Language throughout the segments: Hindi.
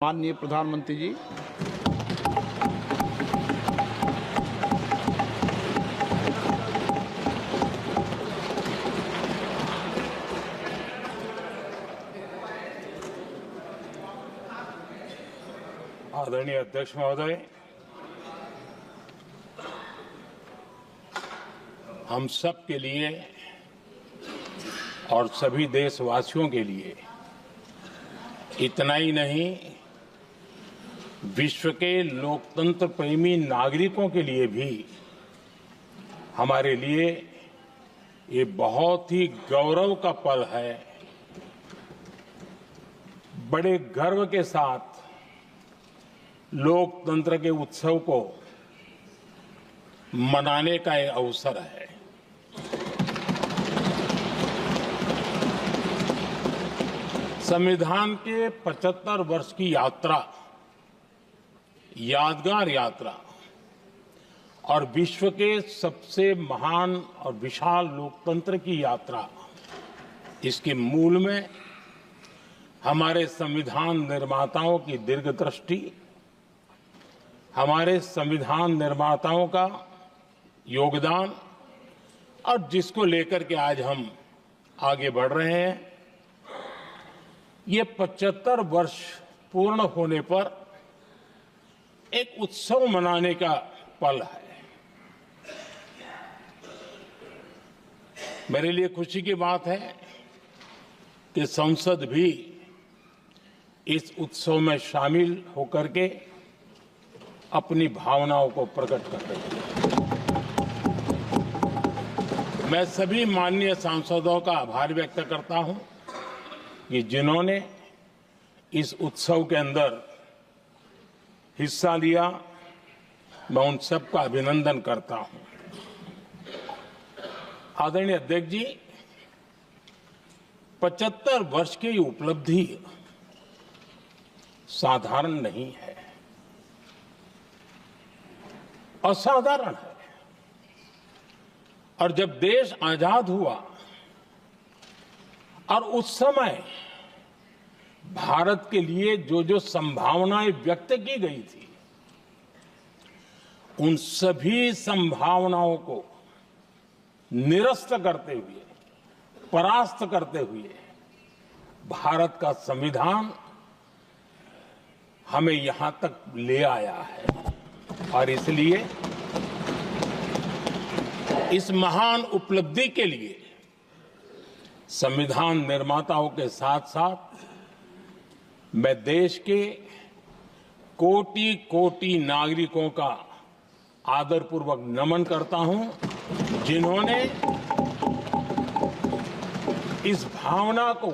माननीय प्रधानमंत्री जी, आदरणीय अध्यक्ष महोदय, हम सब के लिए और सभी देशवासियों के लिए इतना ही नहीं, विश्व के लोकतंत्र प्रेमी नागरिकों के लिए भी हमारे लिए ये बहुत ही गौरव का पल है। बड़े गर्व के साथ लोकतंत्र के उत्सव को मनाने का ये अवसर है। संविधान के 75 वर्ष की यात्रा, यादगार यात्रा और विश्व के सबसे महान और विशाल लोकतंत्र की यात्रा, इसके मूल में हमारे संविधान निर्माताओं की दीर्घदृष्टि, हमारे संविधान निर्माताओं का योगदान और जिसको लेकर के आज हम आगे बढ़ रहे हैं, ये 75 वर्ष पूर्ण होने पर एक उत्सव मनाने का पल है। मेरे लिए खुशी की बात है कि संसद भी इस उत्सव में शामिल होकर के अपनी भावनाओं को प्रकट कर रही है। मैं सभी माननीय सांसदों का आभार व्यक्त करता हूं कि जिन्होंने इस उत्सव के अंदर हिस्सा लिया। मैं उन सबका अभिनंदन करता हूं। आदरणीय अध्यक्ष जी, 75 वर्ष की उपलब्धि साधारण नहीं है, असाधारण है। और जब देश आजाद हुआ और उस समय भारत के लिए जो जो संभावनाएं व्यक्त की गई थी, उन सभी संभावनाओं को निरस्त करते हुए, परास्त करते हुए भारत का संविधान हमें यहां तक ले आया है। और इसलिए इस महान उपलब्धि के लिए संविधान निर्माताओं के साथ साथ मैं देश के कोटि कोटि नागरिकों का आदरपूर्वक नमन करता हूं, जिन्होंने इस भावना को,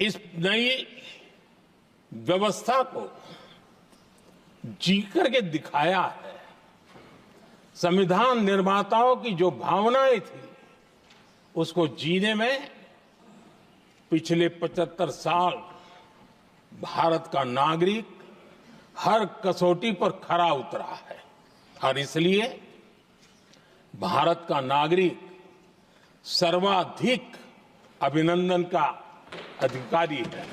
इस नई व्यवस्था को जी करके दिखाया है। संविधान निर्माताओं की जो भावनाएं थी, उसको जीने में पिछले 75 साल भारत का नागरिक हर कसौटी पर खरा उतरा है। और इसलिए भारत का नागरिक सर्वाधिक अभिनंदन का अधिकारी है।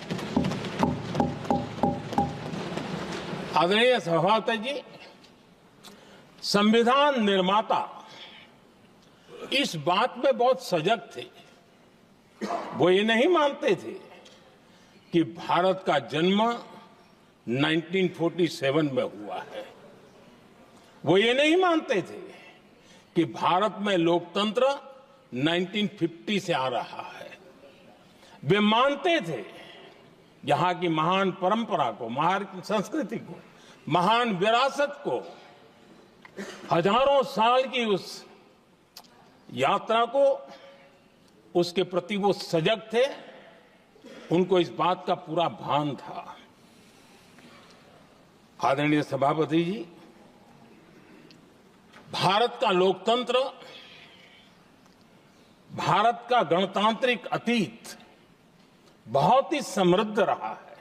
आदरणीय सभापति जी, संविधान निर्माता इस बात में बहुत सजग थे। वो ये नहीं मानते थे कि भारत का जन्म 1947 में हुआ है। वो ये नहीं मानते थे कि भारत में लोकतंत्र 1950 से आ रहा है। वे मानते थे यहां की महान परंपरा को, महान संस्कृति को, महान विरासत को, हजारों साल की उस यात्रा को, उसके प्रति वो सजग थे। उनको इस बात का पूरा भान था। आदरणीय सभापति जी, भारत का लोकतंत्र, भारत का गणतांत्रिक अतीत बहुत ही समृद्ध रहा है,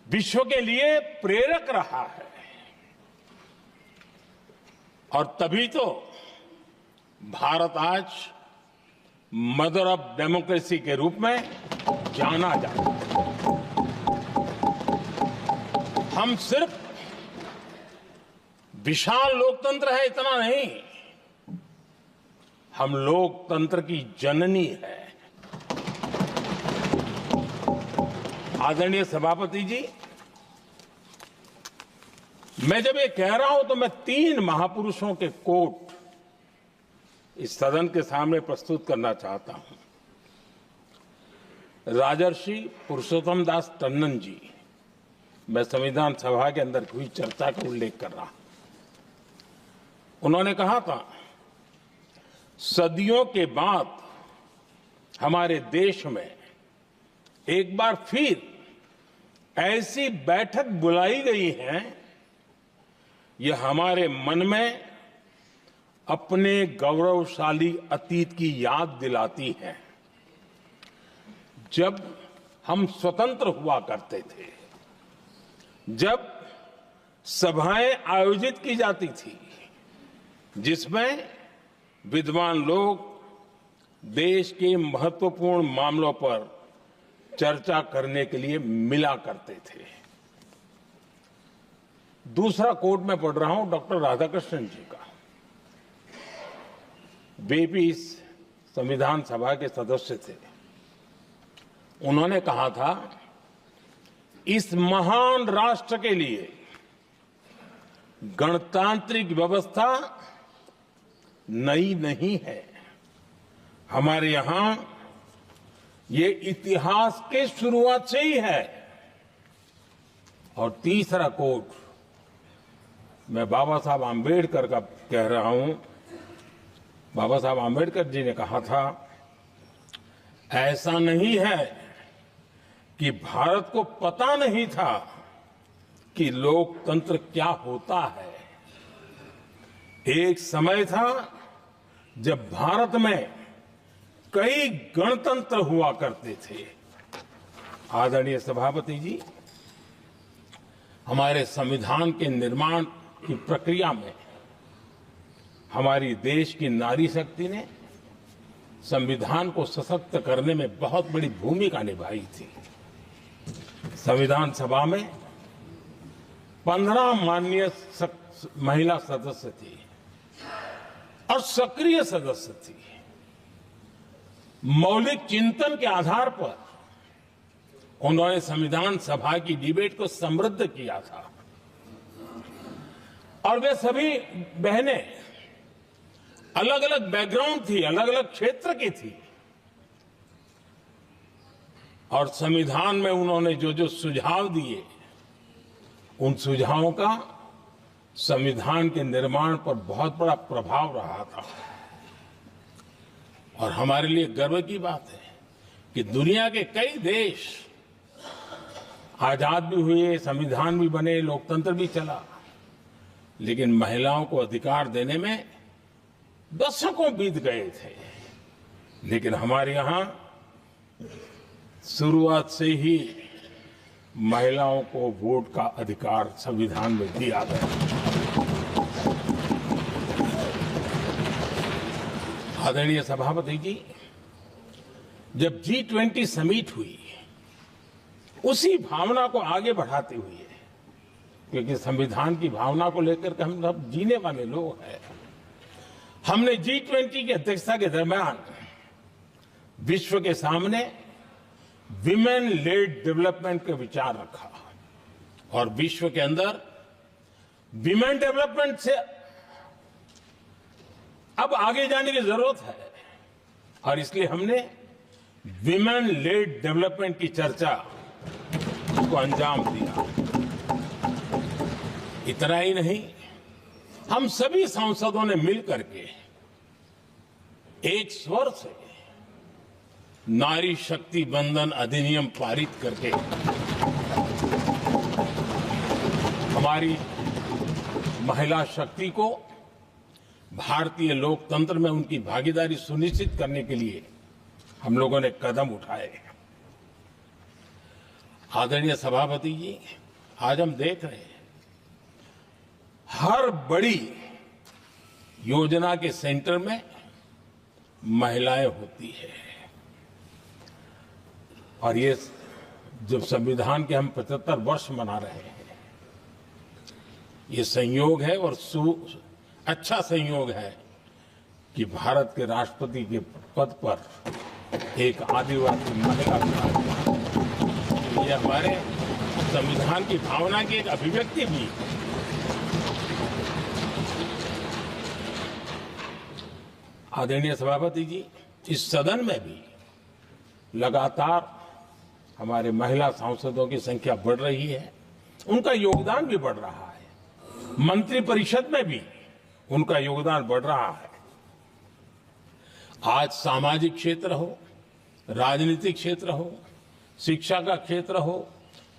विश्व के लिए प्रेरक रहा है। और तभी तो भारत आज मदर ऑफ डेमोक्रेसी के रूप में जाना जाता है। हम सिर्फ विशाल लोकतंत्र है इतना नहीं, हम लोकतंत्र की जननी है। आदरणीय सभापति जी, मैं जब ये कह रहा हूं तो मैं 3 महापुरुषों के कोट इस सदन के सामने प्रस्तुत करना चाहता हूं। राजर्षि पुरुषोत्तम दास टंडन जी, मैं संविधान सभा के अंदर हुई चर्चा का उल्लेख कर रहा हूं। उन्होंने कहा था, सदियों के बाद हमारे देश में एक बार फिर ऐसी बैठक बुलाई गई है, यह हमारे मन में अपने गौरवशाली अतीत की याद दिलाती है, जब हम स्वतंत्र हुआ करते थे, जब सभाएं आयोजित की जाती थी जिसमें विद्वान लोग देश के महत्वपूर्ण मामलों पर चर्चा करने के लिए मिला करते थे। दूसरा कोट मैं पढ़ रहा हूं डॉक्टर राधाकृष्णन जी का। वे भी इस संविधान सभा के सदस्य थे। उन्होंने कहा था, इस महान राष्ट्र के लिए गणतांत्रिक व्यवस्था नई नहीं है, हमारे यहां ये इतिहास के शुरुआत से ही है। और तीसरा कोट मैं बाबा साहब आंबेडकर का कह रहा हूं। बाबा साहब आंबेडकर जी ने कहा था, ऐसा नहीं है कि भारत को पता नहीं था कि लोकतंत्र क्या होता है। एक समय था जब भारत में कई गणतंत्र हुआ करते थे। आदरणीय सभापति जी, हमारे संविधान के निर्माण की प्रक्रिया में हमारी देश की नारी शक्ति ने संविधान को सशक्त करने में बहुत बड़ी भूमिका निभाई थी। संविधान सभा में 15 माननीय महिला सदस्य थी और सक्रिय सदस्य थी। मौलिक चिंतन के आधार पर उन्होंने संविधान सभा की डिबेट को समृद्ध किया था। और वे सभी बहनें अलग अलग बैकग्राउंड थी, अलग अलग क्षेत्र की थी, और संविधान में उन्होंने जो जो सुझाव दिए, उन सुझावों का संविधान के निर्माण पर बहुत बड़ा प्रभाव रहा था। और हमारे लिए गर्व की बात है कि दुनिया के कई देश आजाद भी हुए, संविधान भी बने, लोकतंत्र भी चला, लेकिन महिलाओं को अधिकार देने में दशकों बीत गए थे। लेकिन हमारे यहां शुरुआत से ही महिलाओं को वोट का अधिकार संविधान में दिया गया। आदरणीय सभापति जी, जब G20 समिट हुई, उसी भावना को आगे बढ़ाते हुए, क्योंकि संविधान की भावना को लेकर के हम सब जीने वाले लोग हैं, हमने G20 की अध्यक्षता के दरमियान विश्व के सामने विमेन लेड डेवलपमेंट का विचार रखा। और विश्व के अंदर विमेन डेवलपमेंट से अब आगे जाने की जरूरत है, और इसलिए हमने विमेन लेड डेवलपमेंट की चर्चा को अंजाम दिया। इतना ही नहीं, हम सभी सांसदों ने मिलकर के एक स्वर से नारी शक्ति बंधन अधिनियम पारित करके हमारी महिला शक्ति को भारतीय लोकतंत्र में उनकी भागीदारी सुनिश्चित करने के लिए हम लोगों ने कदम उठाए। आदरणीय सभापति जी, आज हम देख रहे हैं हर बड़ी योजना के सेंटर में महिलाएं होती है। और ये जब संविधान के हम 75 वर्ष मना रहे हैं, ये संयोग है और अच्छा संयोग है कि भारत के राष्ट्रपति के पद पर एक आदिवासी महिला विराजमान। ये हमारे संविधान की भावना की एक अभिव्यक्ति भी है। आदरणीय सभापति जी, इस सदन में भी लगातार हमारे महिला सांसदों की संख्या बढ़ रही है, उनका योगदान भी बढ़ रहा है। मंत्री परिषद में भी उनका योगदान बढ़ रहा है। आज सामाजिक क्षेत्र हो, राजनीतिक क्षेत्र हो, शिक्षा का क्षेत्र हो,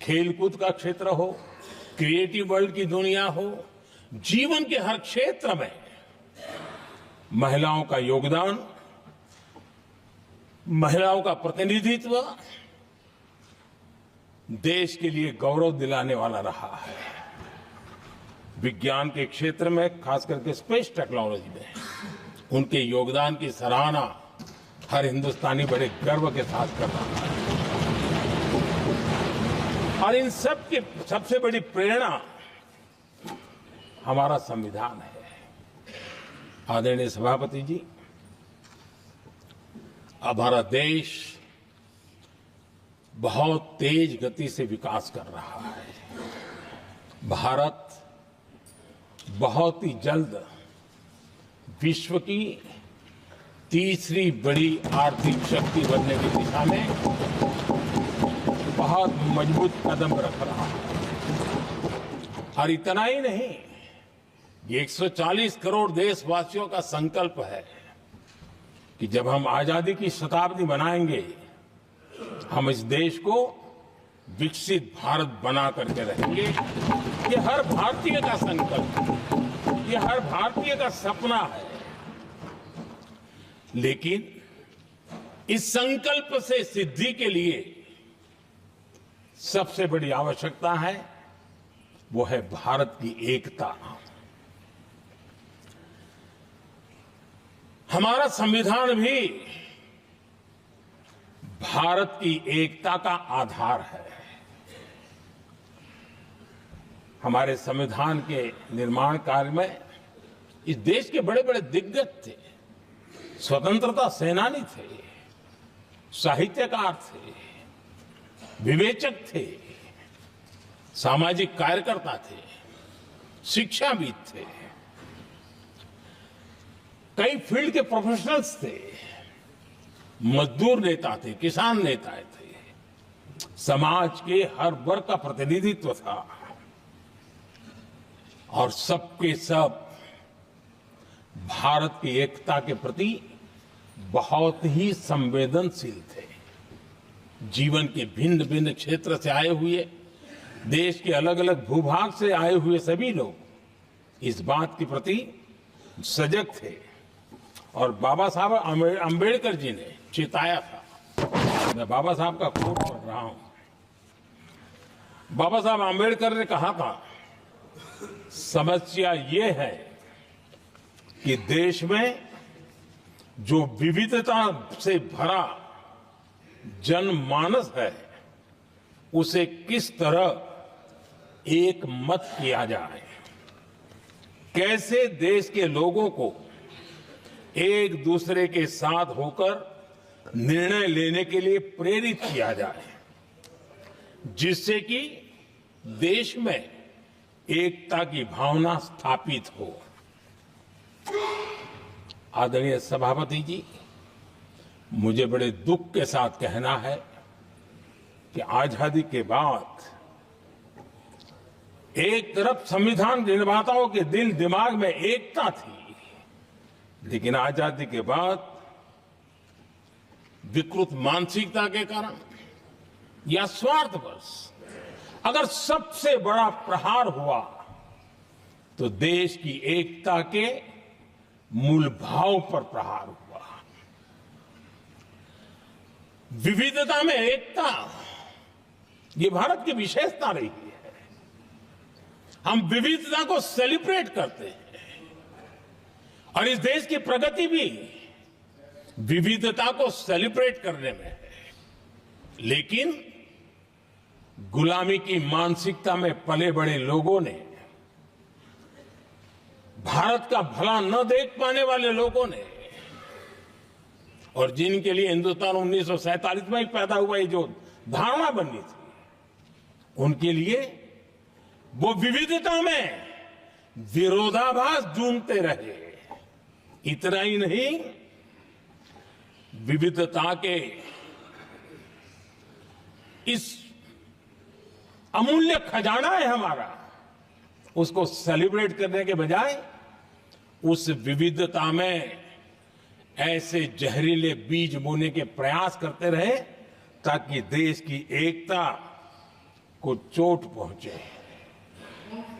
खेलकूद का क्षेत्र हो, क्रिएटिव वर्ल्ड की दुनिया हो, जीवन के हर क्षेत्र में महिलाओं का योगदान, महिलाओं का प्रतिनिधित्व देश के लिए गौरव दिलाने वाला रहा है। विज्ञान के क्षेत्र में, खास करके स्पेस टेक्नोलॉजी में उनके योगदान की सराहना हर हिंदुस्तानी बड़े गर्व के साथ कर रहा है। और इन सब की सबसे बड़ी प्रेरणा हमारा संविधान है। आदरणीय सभापति जी, हमारा देश बहुत तेज गति से विकास कर रहा है। भारत बहुत ही जल्द विश्व की तीसरी बड़ी आर्थिक शक्ति बनने की दिशा में बहुत मजबूत कदम रख रहा है। और इतना ही नहीं, ये 140 करोड़ देशवासियों का संकल्प है कि जब हम आजादी की शताब्दी मनाएंगे, हम इस देश को विकसित भारत बना करके रहेंगे। ये हर भारतीय का संकल्प है, ये हर भारतीय का सपना है। लेकिन इस संकल्प से सिद्धि के लिए सबसे बड़ी आवश्यकता है, वो है भारत की एकता। हमारा संविधान भी भारत की एकता का आधार है। हमारे संविधान के निर्माण कार्य में इस देश के बड़े बड़े दिग्गज थे, स्वतंत्रता सेनानी थे, साहित्यकार थे, विवेचक थे, सामाजिक कार्यकर्ता थे, शिक्षाविद थे, कई फील्ड के प्रोफेशनल्स थे, मजदूर नेता थे, किसान नेता थे, समाज के हर वर्ग का प्रतिनिधित्व था और सबके सब भारत की एकता के प्रति बहुत ही संवेदनशील थे। जीवन के भिन्न भिन्न क्षेत्र से आए हुए, देश के अलग अलग भूभाग से आए हुए सभी लोग इस बात के प्रति सजग थे। और बाबा साहब अंबेडकर जी ने चेताया था। मैं बाबा साहब का कोट पढ़ रहा हूं। बाबा साहब अंबेडकर ने कहा था, समस्या ये है कि देश में जो विविधता से भरा जनमानस है, उसे किस तरह एक मत किया जाए, कैसे देश के लोगों को एक दूसरे के साथ होकर निर्णय लेने के लिए प्रेरित किया जाए, जिससे कि देश में एकता की भावना स्थापित हो। आदरणीय सभापति जी, मुझे बड़े दुख के साथ कहना है कि आजादी के बाद एक तरफ संविधान निर्माताओं के दिल दिमाग में एकता थी, लेकिन आजादी के बाद विकृत मानसिकता के कारण या स्वार्थवश अगर सबसे बड़ा प्रहार हुआ तो देश की एकता के मूल भाव पर प्रहार हुआ। विविधता में एकता, ये भारत की विशेषता रही है। हम विविधता को सेलिब्रेट करते हैं और इस देश की प्रगति भी विविधता को सेलिब्रेट करने में है। लेकिन गुलामी की मानसिकता में पले बड़े लोगों ने भारत का भला न देख पाने वाले लोगों ने और जिनके लिए हिंदुस्तान 1947 में ही पैदा हुआ, ये जो धारणा बननी थी, उनके लिए वो विविधता में विरोधाभास ढूंढते रहे। इतना ही नहीं, विविधता के इस अमूल्य खजाना है हमारा, उसको सेलिब्रेट करने के बजाय उस विविधता में ऐसे जहरीले बीज बोने के प्रयास करते रहे ताकि देश की एकता को चोट पहुंचे।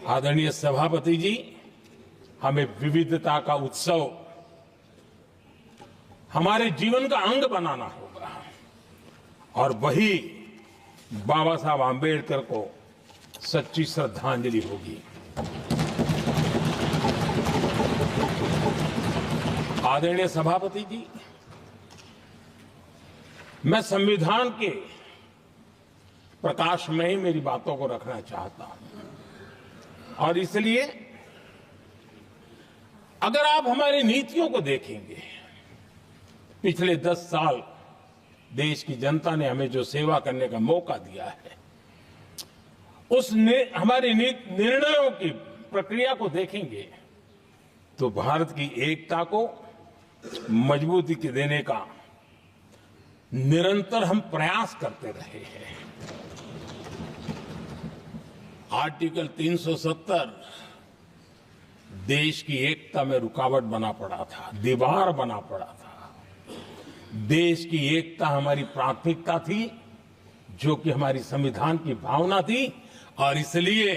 आदरणीय सभापति जी, हमें विविधता का उत्सव हमारे जीवन का अंग बनाना होगा और वही बाबा साहब आंबेडकर को सच्ची श्रद्धांजलि होगी। आदरणीय सभापति जी, मैं संविधान के प्रकाश में ही मेरी बातों को रखना चाहता हूं और इसलिए अगर आप हमारी नीतियों को देखेंगे, पिछले 10 साल देश की जनता ने हमें जो सेवा करने का मौका दिया है, हमारी निर्णयों की प्रक्रिया को देखेंगे तो भारत की एकता को मजबूती देने का निरंतर हम प्रयास करते रहे हैं। आर्टिकल 370 देश की एकता में रुकावट बना पड़ा था, दीवार बना पड़ा था। देश की एकता हमारी प्राथमिकता थी, जो कि हमारी संविधान की भावना थी और इसलिए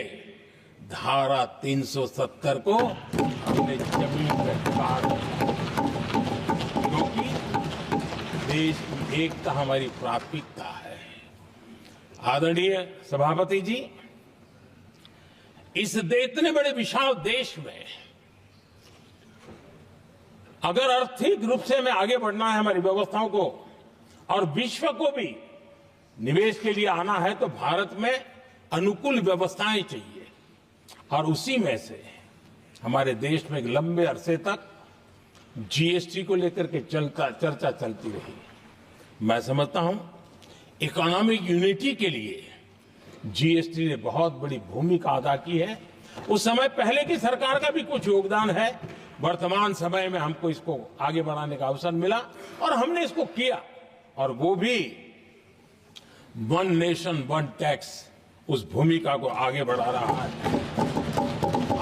धारा 370 को हमने जमीन पर काट दिया, क्योंकि देश की एकता हमारी प्राथमिकता है। आदरणीय सभापति जी, इस इतने बड़े विशाल देश में अगर आर्थिक रूप से हमें आगे बढ़ना है, हमारी व्यवस्थाओं को और विश्व को भी निवेश के लिए आना है, तो भारत में अनुकूल व्यवस्थाएं चाहिए और उसी में से हमारे देश में एक लंबे अरसे तक जीएसटी को लेकर के चर्चा चलती रही। मैं समझता हूं इकोनॉमिक यूनिटी के लिए जीएसटी ने बहुत बड़ी भूमिका अदा की है। उस समय पहले की सरकार का भी कुछ योगदान है। वर्तमान समय में हमको इसको आगे बढ़ाने का अवसर मिला और हमने इसको किया और वो भी वन नेशन वन टैक्स उस भूमिका को आगे बढ़ा रहा है।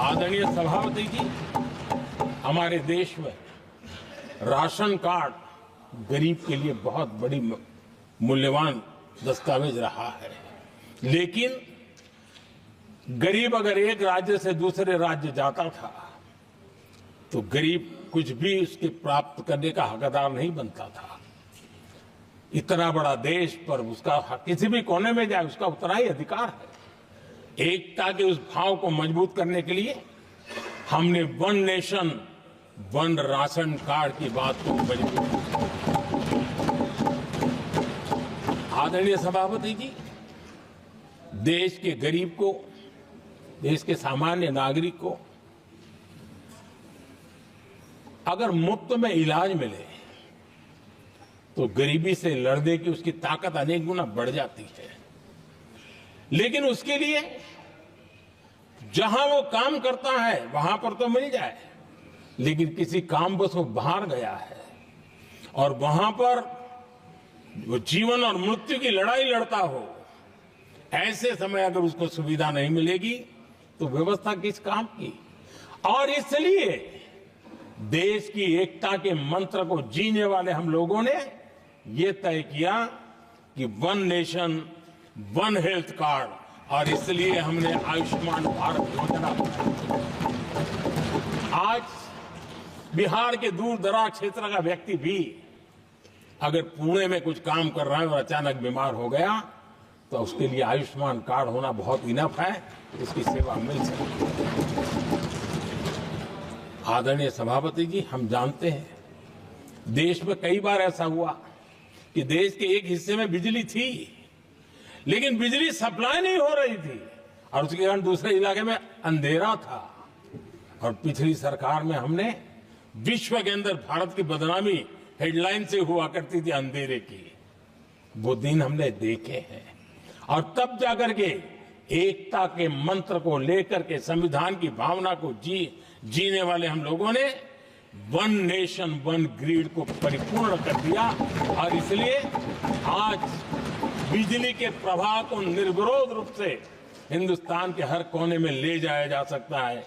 आदरणीय सभापति जी, हमारे देश में राशन कार्ड गरीब के लिए बहुत बड़ी मूल्यवान दस्तावेज रहा है, लेकिन गरीब अगर एक राज्य से दूसरे राज्य जाता था तो गरीब कुछ भी उसके प्राप्त करने का हकदार नहीं बनता था। इतना बड़ा देश पर उसका किसी भी कोने में जाए उसका उतना ही अधिकार है। एकता के उस भाव को मजबूत करने के लिए हमने one nation one ration card की बात को मजबूत किया। आदरणीय सभापति जी, देश के गरीब को, देश के सामान्य नागरिक को अगर मुफ्त में इलाज मिले तो गरीबी से लड़ने की उसकी ताकत अनेक गुना बढ़ जाती है। लेकिन उसके लिए जहां वो काम करता है वहां पर तो मिल जाए, लेकिन किसी कामवश वो बाहर गया है और वहां पर वो जीवन और मृत्यु की लड़ाई लड़ता हो, ऐसे समय अगर उसको सुविधा नहीं मिलेगी तो व्यवस्था किस काम की। और इसलिए देश की एकता के मंत्र को जीने वाले हम लोगों ने ये तय किया कि one nation one health card, और इसलिए हमने आयुष्मान भारत योजना बनाई। आज बिहार के दूर दराज क्षेत्र का व्यक्ति भी अगर पुणे में कुछ काम कर रहा है और अचानक बीमार हो गया तो उसके लिए आयुष्मान कार्ड होना बहुत इनफ है, उसकी सेवा मिल सकती है। आदरणीय सभापति जी, हम जानते हैं देश में कई बार ऐसा हुआ कि देश के एक हिस्से में बिजली थी लेकिन बिजली सप्लाई नहीं हो रही थी और उसके कारण दूसरे इलाके में अंधेरा था। और पिछली सरकार में हमने विश्व के अंदर भारत की बदनामी हेडलाइन से हुआ करती थी अंधेरे की, वो दिन हमने देखे हैं। और तब जाकर के एकता के मंत्र को लेकर के संविधान की भावना को जीने वाले हम लोगों ने वन नेशन वन ग्रिड को परिपूर्ण कर दिया। और इसलिए आज बिजली के प्रवाह को निर्विरोध रूप से हिंदुस्तान के हर कोने में ले जाया जा सकता है।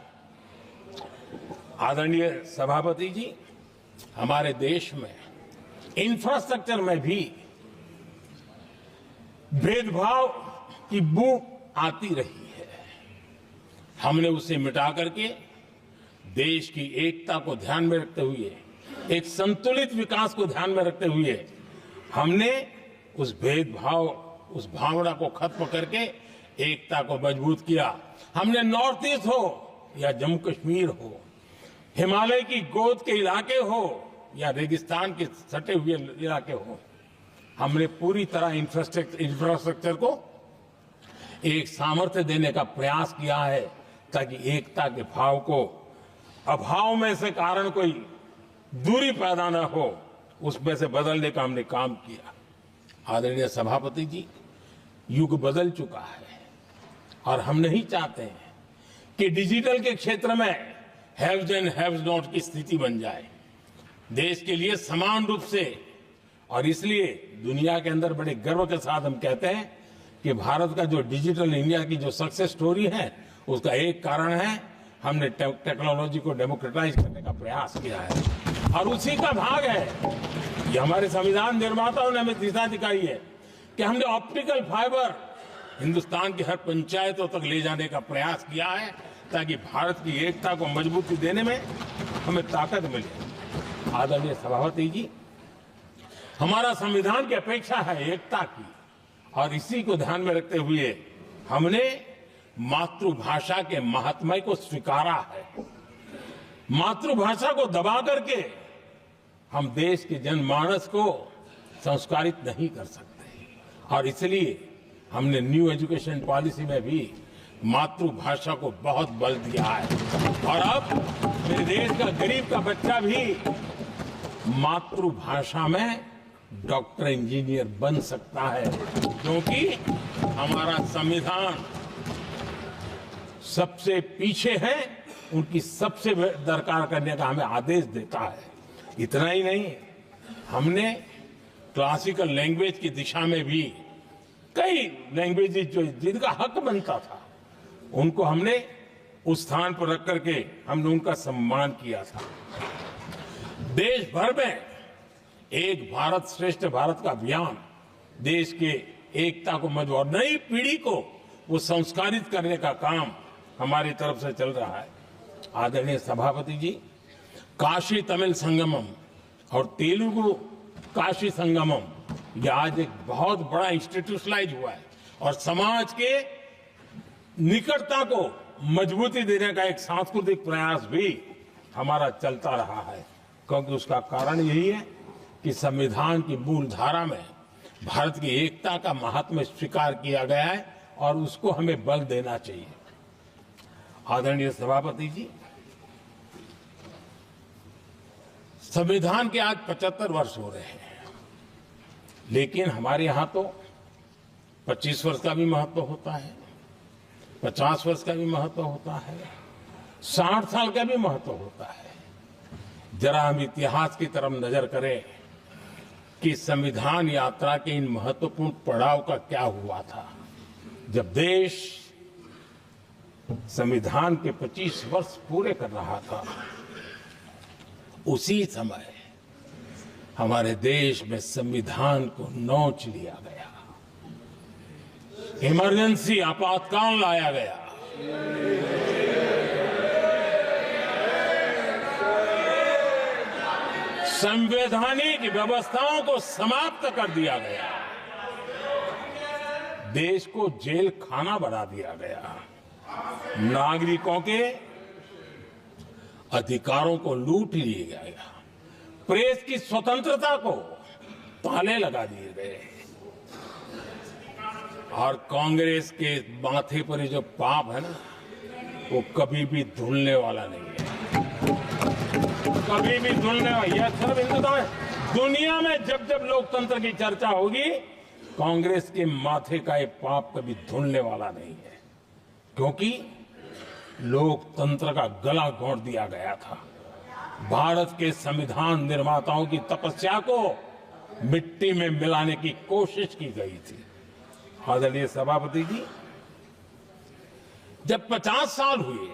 आदरणीय सभापति जी, हमारे देश में इंफ्रास्ट्रक्चर में भी भेदभाव की बू आती रही है। हमने उसे मिटा करके देश की एकता को ध्यान में रखते हुए, एक संतुलित विकास को ध्यान में रखते हुए हमने उस भेदभाव, उस भावना को खत्म करके एकता को मजबूत किया। हमने नॉर्थ ईस्ट हो या जम्मू कश्मीर हो, हिमालय की गोद के इलाके हो या रेगिस्तान के सटे हुए इलाके हो, हमने पूरी तरह इंफ्रास्ट्रक्चर को एक सामर्थ्य देने का प्रयास किया है ताकि एकता के भाव को अभाव में से कारण कोई दूरी पैदा न हो, उसमें से बदलने का हमने काम किया। आदरणीय सभापति जी, युग बदल चुका है और हम नहीं चाहते हैं कि डिजिटल के क्षेत्र में हैव्स एंड हैव्स नॉट की स्थिति बन जाए। देश के लिए समान रूप से, और इसलिए दुनिया के अंदर बड़े गर्व के साथ हम कहते हैं कि भारत का जो डिजिटल इंडिया की जो सक्सेस स्टोरी है, उसका एक कारण है हमने टेक्नोलॉजी को डेमोक्रेटाइज करने का प्रयास किया है। और उसी का भाग है ये हमारे संविधान निर्माताओं ने हमें दिशा दिखाई है कि हमने ऑप्टिकल फाइबर हिंदुस्तान की हर पंचायतों तक ले जाने का प्रयास किया है ताकि भारत की एकता को मजबूती देने में हमें ताकत मिले। आदरणीय सभापति जी, हमारा संविधान की अपेक्षा है एकता की, और इसी को ध्यान में रखते हुए हमने मातृभाषा के महात्म्य को स्वीकारा है। मातृभाषा को दबा करके हम देश के जनमानस को संस्कारित नहीं कर सकते, और इसलिए हमने न्यू एजुकेशन पॉलिसी में भी मातृभाषा को बहुत बल दिया है। और अब मेरे देश का गरीब का बच्चा भी मातृभाषा में डॉक्टर इंजीनियर बन सकता है, क्योंकि हमारा संविधान सबसे पीछे है, उनकी सबसे दरकार करने का हमें आदेश देता है। इतना ही नहीं, हमने क्लासिकल लैंग्वेज की दिशा में भी कई लैंग्वेजेस जो जिनका हक बनता था, उनको हमने उस स्थान पर रख करके हमने उनका सम्मान किया था। देश भर में एक भारत श्रेष्ठ भारत का अभियान देश के एकता को मजबूत और नई पीढ़ी को वो संस्कारित करने का काम हमारी तरफ से चल रहा है। आदरणीय सभापति जी, काशी तमिल संगमम और तेलुगु काशी संगमम ये आज एक बहुत बड़ा इंस्टीट्यूशनलाइज हुआ है और समाज के निकटता को मजबूती देने का एक सांस्कृतिक प्रयास भी हमारा चलता रहा है, क्योंकि उसका कारण यही है कि संविधान की मूल धारा में भारत की एकता का महात्म्य स्वीकार किया गया है और उसको हमें बल देना चाहिए। आदरणीय सभापति जी, संविधान के आज 75 वर्ष हो रहे हैं, लेकिन हमारे यहां तो 25 वर्ष का भी महत्व होता है, 50 वर्ष का भी महत्व होता है, 60 साल का भी महत्व होता है। जरा हम इतिहास की तरफ नजर करें कि संविधान यात्रा के इन महत्वपूर्ण पड़ाव का क्या हुआ था। जब देश संविधान के 25 वर्ष पूरे कर रहा था, उसी समय हमारे देश में संविधान को नोच लिया गया, इमरजेंसी आपातकाल लाया गया। संवैधानिक व्यवस्थाओं को समाप्त कर दिया गया, देश को जेल खाना बना दिया गया, नागरिकों के अधिकारों को लूट लिया गया, प्रेस की स्वतंत्रता को ताले लगा दिए गए, और कांग्रेस के माथे पर जो पाप है ना, वो कभी भी धुलने वाला नहीं है। कभी भी धुलने यह सिर्फ हिंदुस्तान है। दुनिया में जब जब लोकतंत्र की चर्चा होगी, कांग्रेस के माथे का ये पाप कभी धुलने वाला नहीं है, क्योंकि लोकतंत्र का गला घोंट दिया गया था। भारत के संविधान निर्माताओं की तपस्या को मिट्टी में मिलाने की कोशिश की गई थी। आदरणीय सभापति जी, जब 50 साल हुए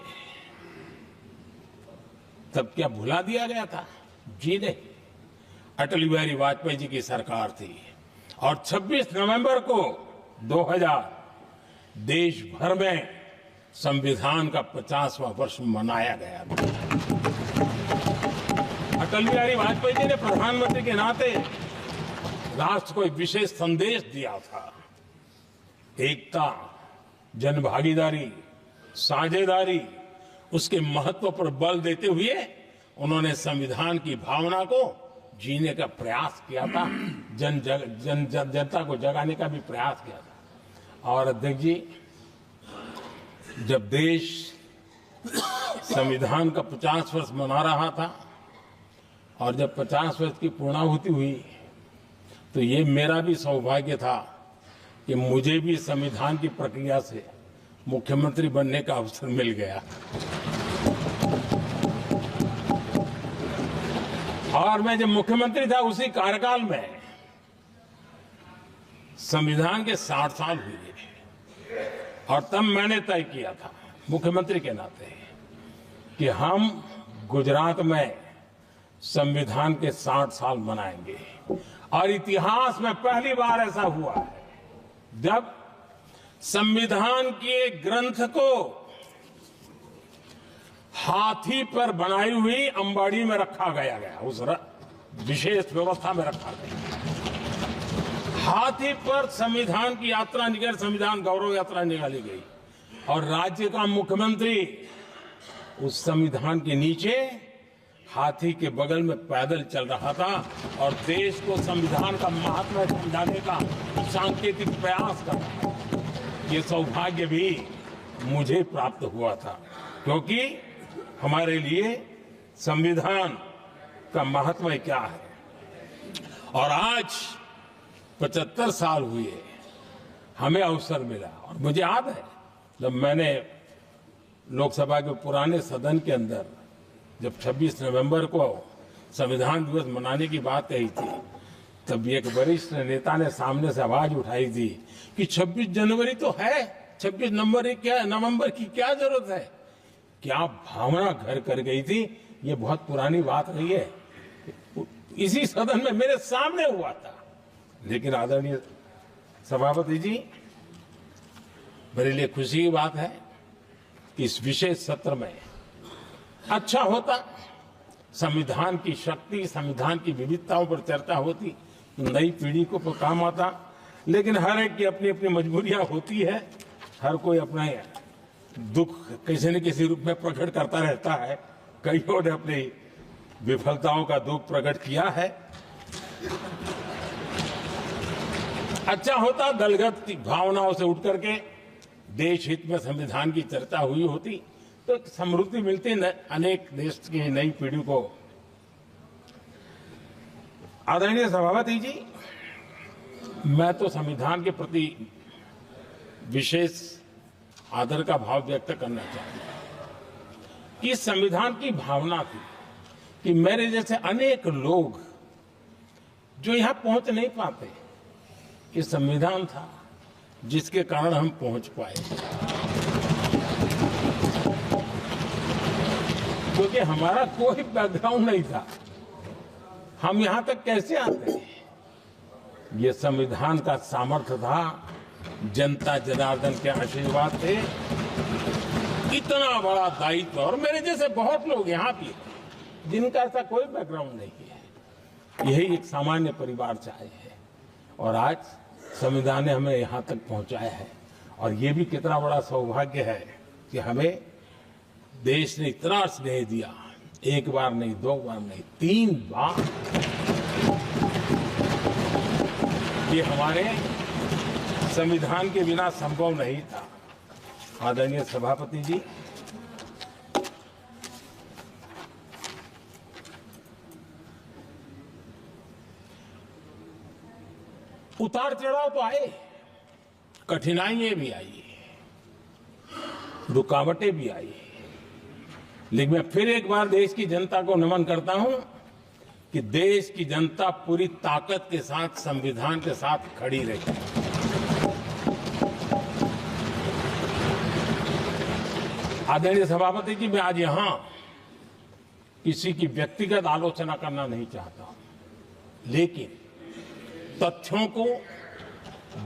तब क्या भुला दिया गया था? जी नहीं, अटल बिहारी वाजपेयी जी की सरकार थी और 26 नवंबर को 2000 देश भर में संविधान का 50वां वर्ष मनाया गया था। अटल बिहारी वाजपेयी जी ने प्रधानमंत्री के नाते राष्ट्र को एक विशेष संदेश दिया था। एकता, जनभागीदारी, साझेदारी, उसके महत्व पर बल देते हुए उन्होंने संविधान की भावना को जीने का प्रयास किया था, जनता को जगाने का भी प्रयास किया था। और अध्यक्ष जी, जब देश संविधान का 50 वर्ष मना रहा था और जब 50 वर्ष की पूर्णाहुति हुई, तो ये मेरा भी सौभाग्य था कि मुझे भी संविधान की प्रक्रिया से मुख्यमंत्री बनने का अवसर मिल गया। और मैं जब मुख्यमंत्री था, उसी कार्यकाल में संविधान के 60 साल हुए और तब मैंने तय किया था मुख्यमंत्री के नाते कि हम गुजरात में संविधान के 60 साल मनाएंगे। और इतिहास में पहली बार ऐसा हुआ है जब संविधान के ग्रंथ को हाथी पर बनाई हुई अंबाड़ी में रखा गया, उस विशेष व्यवस्था में रखा गया। हाथी पर संविधान की यात्रा निकल, संविधान गौरव यात्रा निकाली गई और राज्य का मुख्यमंत्री उस संविधान के नीचे हाथी के बगल में पैदल चल रहा था और देश को संविधान का महत्व समझाने का सांकेतिक प्रयास कर रहा था। ये सौभाग्य भी मुझे प्राप्त हुआ था, क्योंकि हमारे लिए संविधान का महत्व क्या है। और आज 75 साल हुए, हमें अवसर मिला। और मुझे याद है जब मैंने लोकसभा के पुराने सदन के अंदर जब 26 नवंबर को संविधान दिवस मनाने की बात कही थी, तब एक वरिष्ठ नेता ने सामने से आवाज उठाई थी कि 26 जनवरी तो है, 26 नवंबर की क्या जरूरत है। क्या भावना घर कर गई थी, ये बहुत पुरानी बात नहीं है। इसी सदन में मेरे सामने हुआ था। लेकिन आदरणीय सभापति जी, मेरे लिए खुशी की बात है कि इस विशेष सत्र में अच्छा होता, संविधान की शक्ति, संविधान की विविधताओं पर चर्चा होती, नई पीढ़ी को काम आता। लेकिन हर एक की अपनी अपनी मजबूरियां होती है, हर कोई अपना दुख किसी न किसी रूप में प्रकट करता रहता है। कईयों ने अपनी विफलताओं का दुख प्रकट किया है। अच्छा होता दलगत की भावनाओं से उठ करके देश हित में संविधान की चर्चा हुई होती, तो समृद्धि मिलती अनेक देश की नई पीढ़ी को। आदरणीय सभापति जी, मैं तो संविधान के प्रति विशेष आदर का भाव व्यक्त करना चाहूंगा कि संविधान की भावना थी कि मेरे जैसे अनेक लोग जो यहां पहुंच नहीं पाते, ये संविधान था जिसके कारण हम पहुंच पाए। क्योंकि हमारा कोई बैकग्राउंड नहीं था, हम यहां तक कैसे आते हैं? ये संविधान का सामर्थ्य था, जनता जनार्दन के आशीर्वाद थे। इतना बड़ा दायित्व, और मेरे जैसे बहुत लोग यहाँ भी हैं जिनका ऐसा कोई बैकग्राउंड नहीं है, यही एक सामान्य परिवार से आए हैं और आज संविधान ने हमें यहाँ तक पहुँचाया है। और ये भी कितना बड़ा सौभाग्य है कि हमें देश ने इतना स्नेह दिया, एक बार नहीं, दो बार नहीं, 3 बार। ये हमारे संविधान के बिना संभव नहीं था। आदरणीय सभापति जी, उतार चढ़ाव तो आए, कठिनाइयां भी आई, रुकावटें भी आई, लेकिन मैं फिर एक बार देश की जनता को नमन करता हूं कि देश की जनता पूरी ताकत के साथ संविधान के साथ खड़ी रही। आदरणीय सभापति जी, मैं आज यहां किसी की व्यक्तिगत आलोचना करना नहीं चाहता हूं, लेकिन तथ्यों को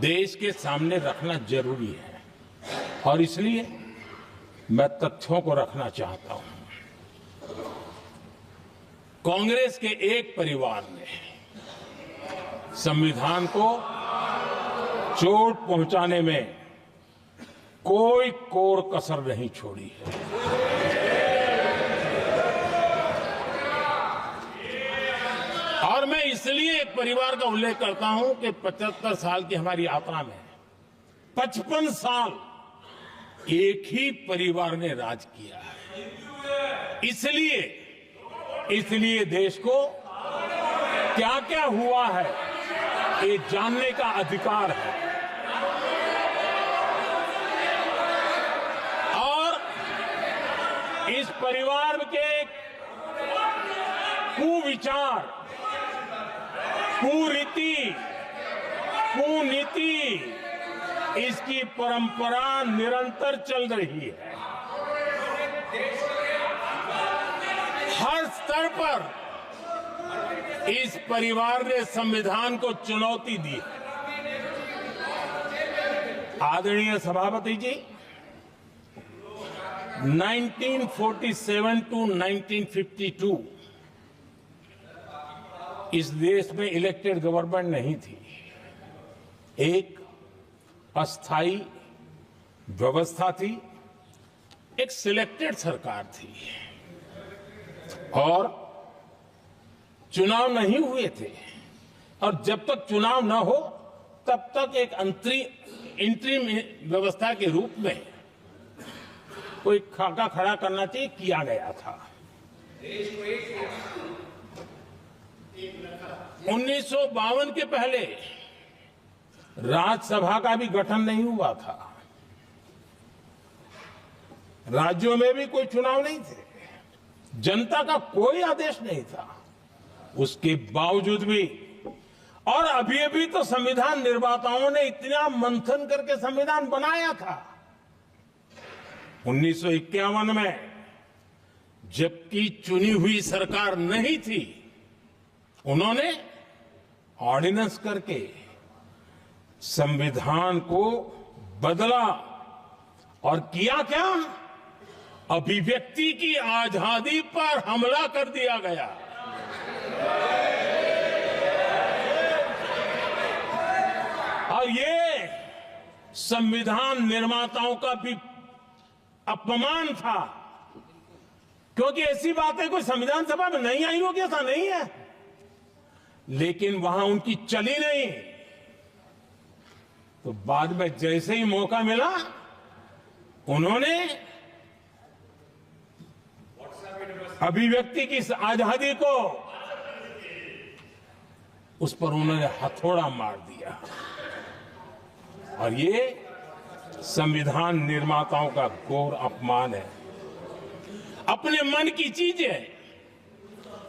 देश के सामने रखना जरूरी है और इसलिए मैं तथ्यों को रखना चाहता हूं। कांग्रेस के एक परिवार ने संविधान को चोट पहुंचाने में कोई कोर कसर नहीं छोड़ी है। और मैं इसलिए एक परिवार का उल्लेख करता हूं कि 75 साल की हमारी यात्रा में 55 साल एक ही परिवार ने राज किया है। इसलिए देश को क्या क्या हुआ है ये जानने का अधिकार है और इस परिवार के कुविचार, कुरीति, कुनीति, इसकी परंपरा निरंतर चल रही है। हर स्तर पर इस परिवार ने संविधान को चुनौती दी। आदरणीय सभापति जी, 1947 टू 1952 इस देश में इलेक्टेड गवर्नमेंट नहीं थी। एक अस्थाई व्यवस्था थी, एक सिलेक्टेड सरकार थी और चुनाव नहीं हुए थे और जब तक चुनाव न हो तब तक एक इंटरिम व्यवस्था के रूप में कोई खाका खड़ा करना चाहिए, किया गया था। 1952 के पहले राज्यसभा का भी गठन नहीं हुआ था, राज्यों में भी कोई चुनाव नहीं थे, जनता का कोई आदेश नहीं था। उसके बावजूद भी और अभी तो संविधान निर्माताओं ने इतना मंथन करके संविधान बनाया था। 1951 में जबकि चुनी हुई सरकार नहीं थी, उन्होंने ऑर्डिनेंस करके संविधान को बदला और किया क्या? अभिव्यक्ति की आजादी पर हमला कर दिया गया। और ये संविधान निर्माताओं का भी अपमान था, क्योंकि ऐसी बातें कोई संविधान सभा में नहीं आई होगी, ऐसा नहीं है, लेकिन वहां उनकी चली नहीं। तो बाद में जैसे ही मौका मिला, उन्होंने अभिव्यक्ति की आजादी को उस पर उन्होंने हथौड़ा मार दिया और ये संविधान निर्माताओं का घोर अपमान है। अपने मन की चीजें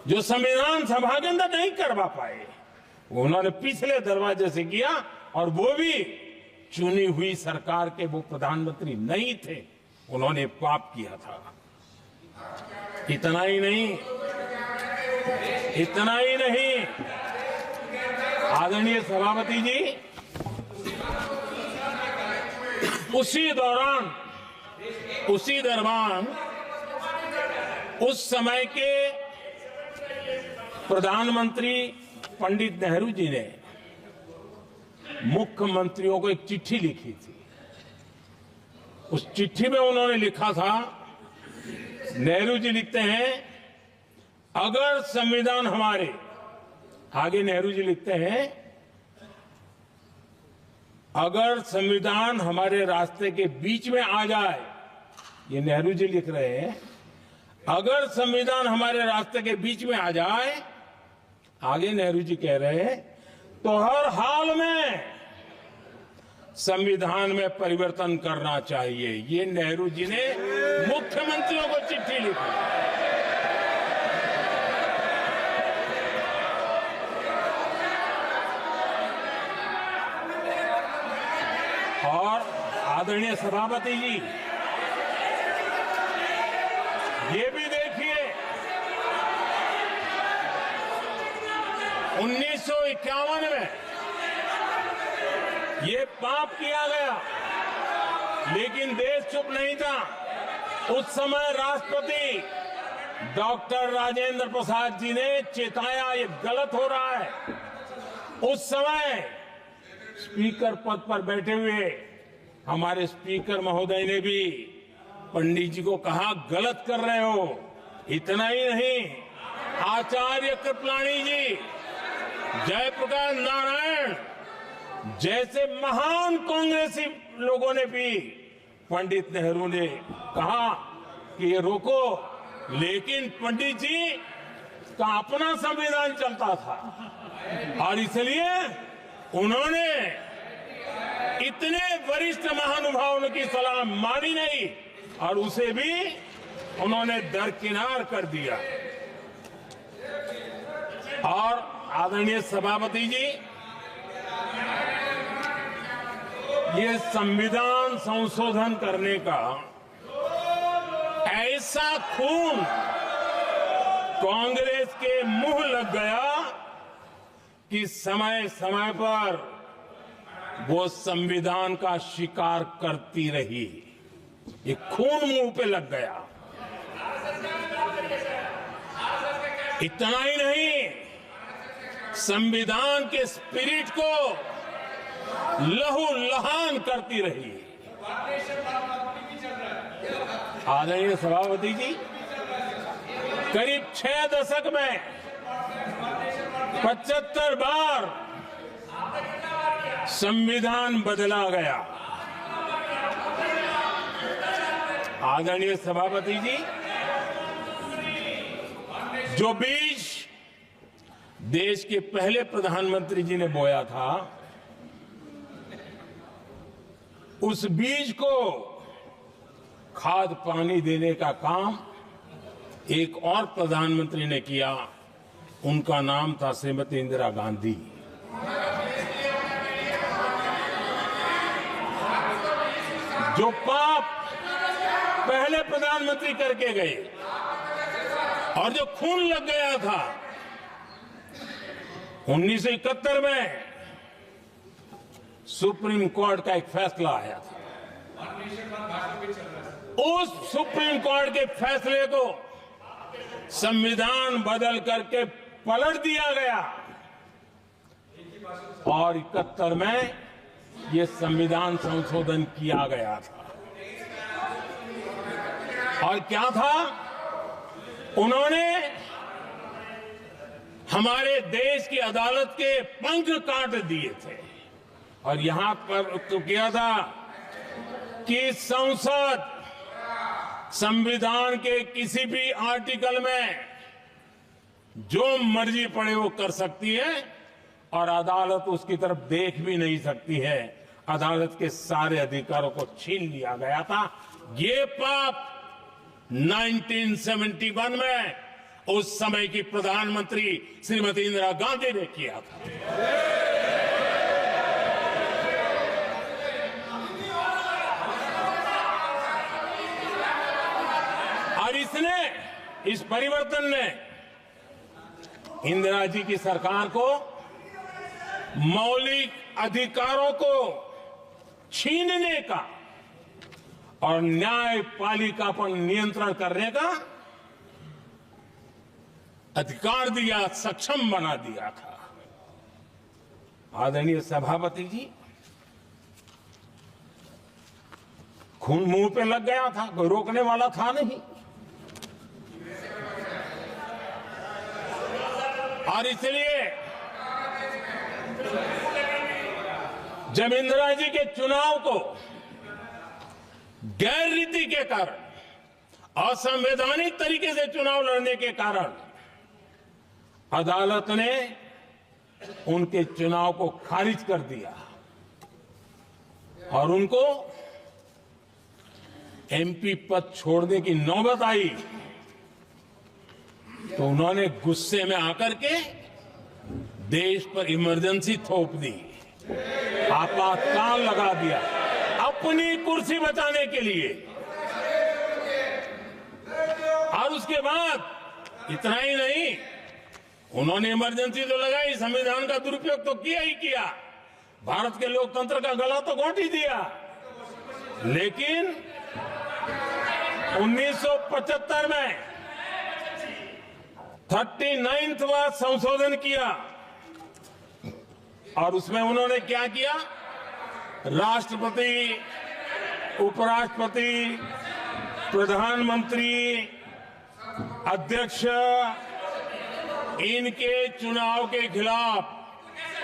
जो संविधान सभा के अंदर नहीं करवा पाए, उन्होंने पिछले दरवाजे से किया और वो भी चुनी हुई सरकार के वो प्रधानमंत्री नहीं थे, उन्होंने पाप किया था। इतना ही नहीं, आदरणीय सभापति जी, उसी दौरान उस समय के प्रधानमंत्री पंडित नेहरू जी ने मुख्यमंत्रियों को एक चिट्ठी लिखी थी। उस चिट्ठी में उन्होंने लिखा था, नेहरू जी लिखते हैं, अगर संविधान हमारे, आगे नेहरू जी लिखते हैं, अगर संविधान हमारे रास्ते के बीच में आ जाए, ये नेहरू जी लिख रहे हैं, अगर संविधान हमारे रास्ते के बीच में आ जाए, आगे नेहरू जी कह रहे हैं, तो हर हाल में संविधान में परिवर्तन करना चाहिए। ये नेहरू जी ने मुख्यमंत्रियों को चिट्ठी लिखी। और आदरणीय सभापति जी, ये भी देखिए 1951 में ये पाप किया गया, लेकिन देश चुप नहीं था। उस समय राष्ट्रपति डॉक्टर राजेंद्र प्रसाद जी ने चेताया ये गलत हो रहा है। उस समय स्पीकर पद पर बैठे हुए हमारे स्पीकर महोदय ने भी पंडित जी को कहा गलत कर रहे हो। इतना ही नहीं, आचार्य कृपलानी जी, जयप्रकाश नारायण जैसे महान कांग्रेसी लोगों ने भी पंडित नेहरू ने कहा कि ये रोको, लेकिन पंडित जी का अपना संविधान चलता था और इसलिए उन्होंने इतने वरिष्ठ महानुभावों की सलाह मानी नहीं और उसे भी उन्होंने दरकिनार कर दिया। और आदरणीय सभापति जी, ये संविधान संशोधन करने का ऐसा खून कांग्रेस के मुंह लग गया कि समय समय पर वो संविधान का शिकार करती रही। ये खून मुंह पे लग गया। इतना ही नहीं, संविधान के स्पिरिट को लहू लहान करती रही। आदरणीय सभापति जी, करीब 6 दशक में 75 बार संविधान बदला गया। आदरणीय सभापति जी, जो बीज देश के पहले प्रधानमंत्री जी ने बोया था, उस बीज को खाद पानी देने का काम एक और प्रधानमंत्री ने किया। उनका नाम था श्रीमती इंदिरा गांधी। जो पाप पहले प्रधानमंत्री करके गए और जो खून लग गया था 1971 में, सुप्रीम कोर्ट का एक फैसला आया था। उस सुप्रीम कोर्ट के फैसले को संविधान बदल करके पलट दिया गया और 71 में ये संविधान संशोधन किया गया था। और क्या था, उन्होंने हमारे देश की अदालत के पंख काट दिए थे और यहां पर तो किया था कि संसद संविधान के किसी भी आर्टिकल में जो मर्जी पड़े वो कर सकती है और अदालत उसकी तरफ देख भी नहीं सकती है। अदालत के सारे अधिकारों को छीन लिया गया था। ये पाप 1971 में उस समय की प्रधानमंत्री श्रीमती इंदिरा गांधी ने किया था। और इस परिवर्तन ने इंदिरा जी की सरकार को मौलिक अधिकारों को छीनने का और न्यायपालिका पर नियंत्रण करने का अधिकार दिया, सक्षम बना दिया था। आदरणीय सभापति जी, खून मुंह पे लग गया था, कोई रोकने वाला था नहीं। और इसलिए जब इंदिरा जी के चुनाव को गैर रीति के कारण, असंवैधानिक तरीके से चुनाव लड़ने के कारण अदालत ने उनके चुनाव को खारिज कर दिया और उनको एमपी पद छोड़ने की नौबत आई तो उन्होंने गुस्से में आकर के देश पर इमरजेंसी थोप दी, आपातकाल लगा दिया अपनी कुर्सी बचाने के लिए। और उसके बाद इतना ही नहीं, उन्होंने इमरजेंसी तो लगाई, संविधान का दुरुपयोग तो किया ही किया, भारत के लोकतंत्र का गला तो घोंट ही दिया। लेकिन 1975 में 39वां संशोधन किया और उसमें उन्होंने क्या किया, राष्ट्रपति, उपराष्ट्रपति, प्रधानमंत्री, अध्यक्ष, इनके चुनाव के खिलाफ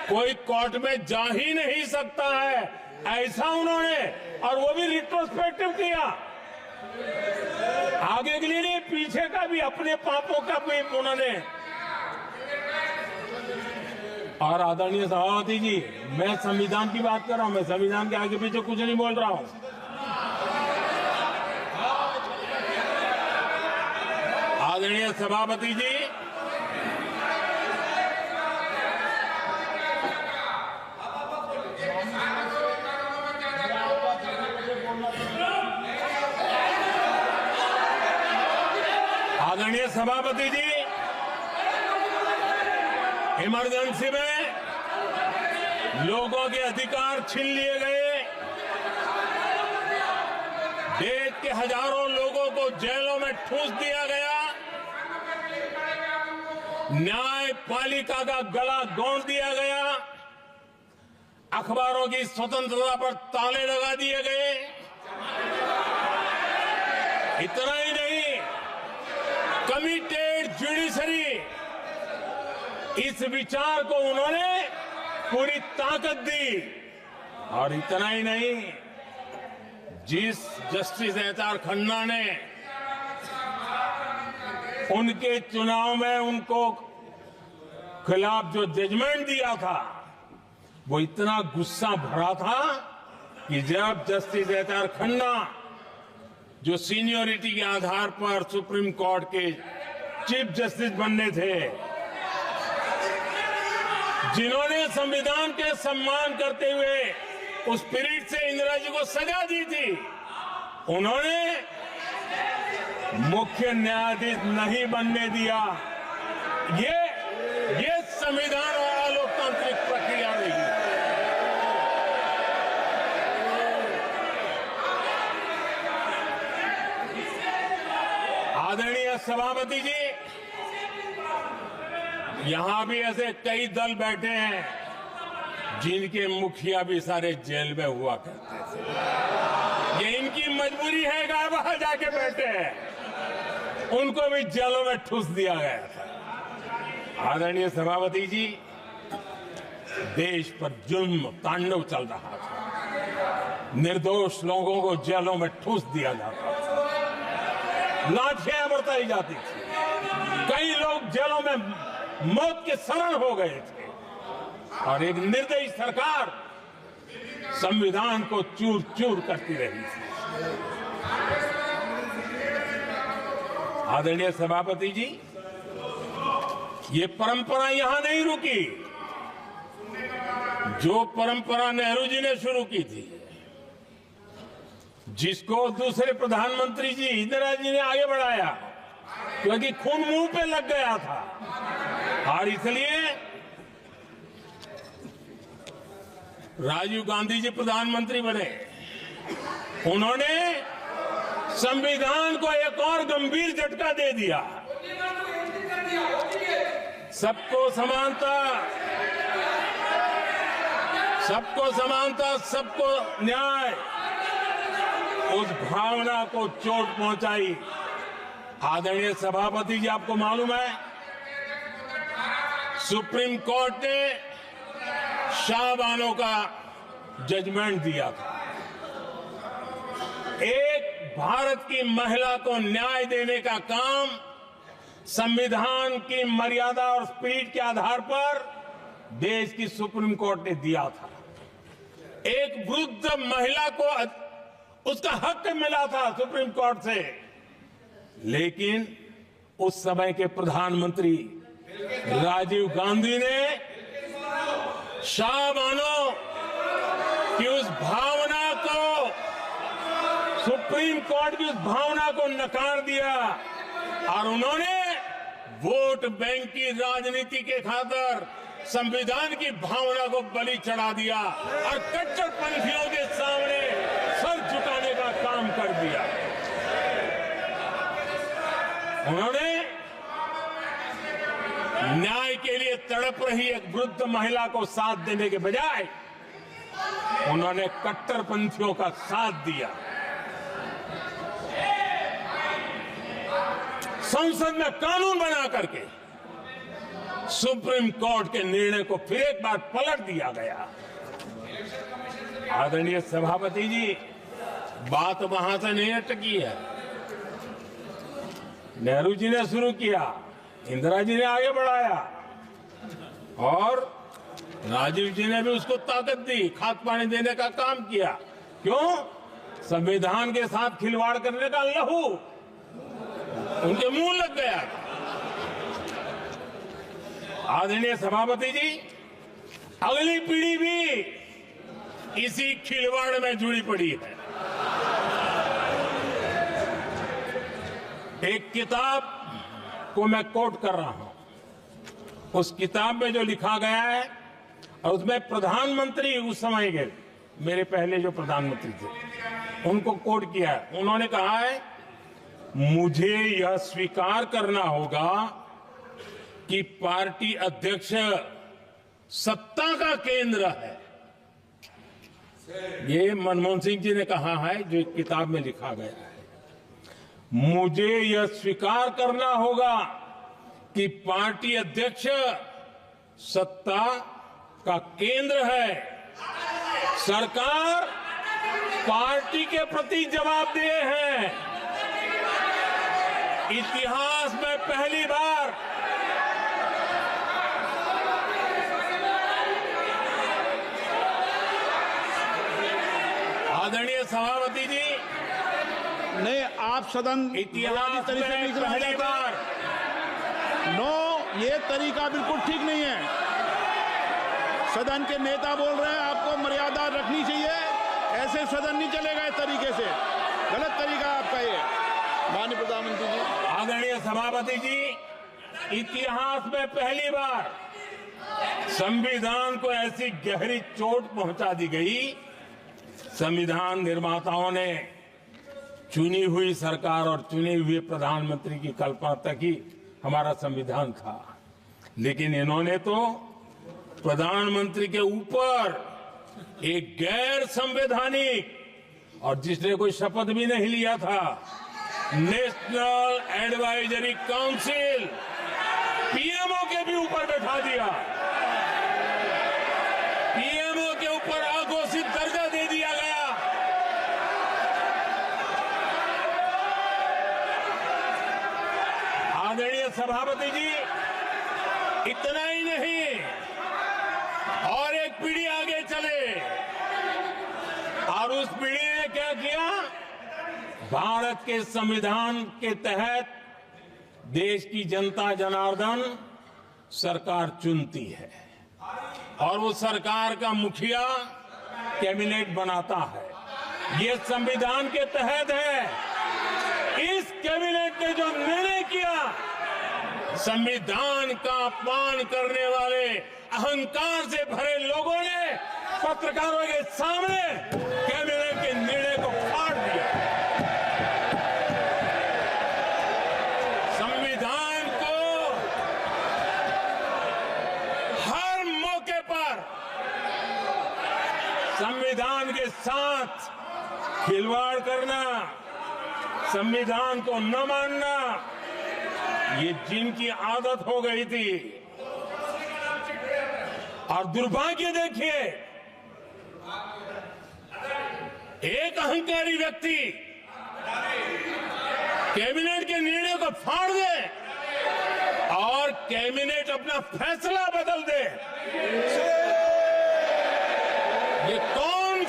कोई कोर्ट में जा ही नहीं सकता है, ऐसा उन्होंने, और वो भी रिट्रोस्पेक्टिव किया, आगे के लिए नहीं, पीछे का भी, अपने पापों का भी उन्होंने। और आदरणीय सभापति जी, मैं संविधान की बात कर रहा हूं, मैं संविधान के आगे पीछे कुछ नहीं बोल रहा हूं। आदरणीय सभापति जी, आदरणीय सभापति जी, इमरजेंसी में लोगों के अधिकार छीन लिए गए, देश के हजारों लोगों को जेलों में ठूंस दिया गया, न्यायपालिका का गला घोंट दिया गया, अखबारों की स्वतंत्रता पर ताले लगा दिए गए। इतना ही नहीं, कमिटेड जुडिशरी, इस विचार को उन्होंने पूरी ताकत दी। और इतना ही नहीं, जिस जस्टिस एच.आर. खन्ना ने उनके चुनाव में उनको खिलाफ जो जजमेंट दिया था, वो इतना गुस्सा भरा था कि जब जस्टिस एच.आर. खन्ना, जो सीनियरिटी के आधार पर सुप्रीम कोर्ट के चीफ जस्टिस बनने थे, जिन्होंने संविधान के सम्मान करते हुए उस स्पिरिट से इंदिरा जी को सजा दी थी, उन्होंने मुख्य न्यायाधीश नहीं बनने दिया। ये संविधान और लोकतांत्रिक प्रक्रिया रही। आदरणीय सभापति जी, यहां भी ऐसे कई दल बैठे हैं जिनके मुखिया भी सारे जेल में हुआ करते थे। ये इनकी मजबूरी है कि वहां जाके बैठे हैं, उनको भी जेलों में ठूस दिया गया था। आदरणीय सभापति जी, देश पर जुल्म तांडव चल रहा था, निर्दोष लोगों को जेलों में ठूस दिया जाता था, लाठियां बरताई जाती थी, कई लोग जेलों में मौत के शरण हो गए थे, और एक निर्दयी सरकार संविधान को चूर चूर करती रही थी। आदरणीय सभापति जी, ये परंपरा यहां नहीं रुकी। जो परंपरा नेहरू जी ने शुरू की थी, जिसको दूसरे प्रधानमंत्री जी इंदिरा जी ने आगे बढ़ाया, क्योंकि खून मुंह पे लग गया था, और इसलिए राजीव गांधी जी प्रधानमंत्री बने। उन्होंने संविधान को एक और गंभीर झटका दे दिया। सबको समानता, सबको समानता, सबको न्याय, उस भावना को चोट पहुंचाई। आदरणीय सभापति जी, आपको मालूम है, सुप्रीम कोर्ट ने शाहबानो का जजमेंट दिया था। एक भारत की महिला को न्याय देने का काम संविधान की मर्यादा और स्पिरिट के आधार पर देश की सुप्रीम कोर्ट ने दिया था। एक वृद्ध महिला को उसका हक मिला था सुप्रीम कोर्ट से, लेकिन उस समय के प्रधानमंत्री राजीव गांधी ने शाह बानो की उस भावना को, सुप्रीम कोर्ट की उस भावना को नकार दिया और उन्होंने वोट बैंक की राजनीति के खातिर संविधान की भावना को बलि चढ़ा दिया और कट्टरपंथियों के सामने सर झुकाने का काम कर दिया। उन्होंने न्याय के लिए तड़प रही एक वृद्ध महिला को साथ देने के बजाय उन्होंने कट्टरपंथियों का साथ दिया। संसद में कानून बना करके सुप्रीम कोर्ट के निर्णय को फिर एक बार पलट दिया गया। आदरणीय सभापति जी, बात वहां से नहीं अटकी है। नेहरू जी ने शुरू किया, इंदिरा जी ने आगे बढ़ाया और राजीव जी ने भी उसको ताकत दी, खाद पानी देने का काम किया। क्यों? संविधान के साथ खिलवाड़ करने का लहू उनके मुंह लग गया। आदरणीय सभापति जी, अगली पीढ़ी भी इसी खिलवाड़ में जुड़ी पड़ी है। एक किताब को मैं कोट कर रहा हूं। उस किताब में जो लिखा गया है और उसमें प्रधानमंत्री उस समय के मेरे पहले जो प्रधानमंत्री थे उनको कोट किया है। उन्होंने कहा है, मुझे यह स्वीकार करना होगा कि पार्टी अध्यक्ष सत्ता का केंद्र है। ये मनमोहन सिंह जी ने कहा है, जो किताब में लिखा गया है। मुझे यह स्वीकार करना होगा कि पार्टी अध्यक्ष सत्ता का केंद्र है। सरकार पार्टी के प्रति जवाबदेह है। इतिहास में पहली बार आदरणीय सभापति जी, नहीं, आप सदन इतिहास में पहली बार ये तरीका बिल्कुल ठीक नहीं है। सदन के नेता बोल रहे हैं, आपको मर्यादा रखनी चाहिए। ऐसे सदन नहीं चलेगा इस तरीके से, गलत तरीका आपका ये। माननीय प्रधानमंत्री जी। आदरणीय सभापति जी, इतिहास में पहली बार संविधान को ऐसी गहरी चोट पहुंचा दी गई। संविधान निर्माताओं ने चुनी हुई सरकार और चुने हुए प्रधानमंत्री की कल्पना तक ही हमारा संविधान था, लेकिन इन्होंने तो प्रधानमंत्री के ऊपर एक गैर संवैधानिक और जिसने कोई शपथ भी नहीं लिया था, नेशनल एडवाइजरी काउंसिल पीएमओ के भी ऊपर बैठा दिया। पीएमओ के ऊपर अघोषित दर्जा दे दिया गया। आदरणीय सभापति जी, इतना ही नहीं, और एक पीढ़ी आगे चले और उस पीढ़ी ने क्या किया? भारत के संविधान के तहत देश की जनता जनार्दन सरकार चुनती है और वो सरकार का मुखिया कैबिनेट बनाता है। ये संविधान के तहत है। इस कैबिनेट ने जो निर्णय किया, संविधान का अपमान करने वाले अहंकार से भरे लोगों ने पत्रकारों के सामने कैबिनेट के निर्णय को फाड़ दिया। संविधान को हर मौके पर संविधान के साथ खिलवाड़ करना, संविधान को न मानना, ये जिनकी आदत हो गई थी। और दुर्भाग्य देखिए, एक अहंकारी व्यक्ति कैबिनेट के निर्णय को फाड़ दे और कैबिनेट अपना फैसला बदल दे। ये कौन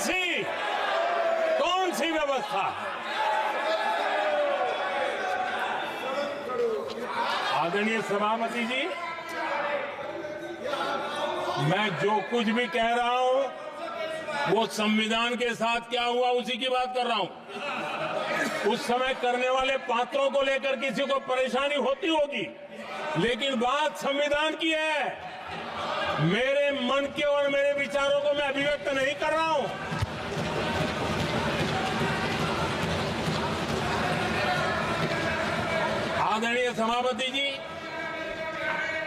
सी व्यवस्था है? आदरणीय सभापति जी, मैं जो कुछ भी कह रहा हूं वो संविधान के साथ क्या हुआ उसी की बात कर रहा हूं। उस समय करने वाले पात्रों को लेकर किसी को परेशानी होती होगी, लेकिन बात संविधान की है। मेरे मन के और मेरे विचारों को मैं अभिव्यक्त नहीं कर रहा हूं। आदरणीय सभापति जी,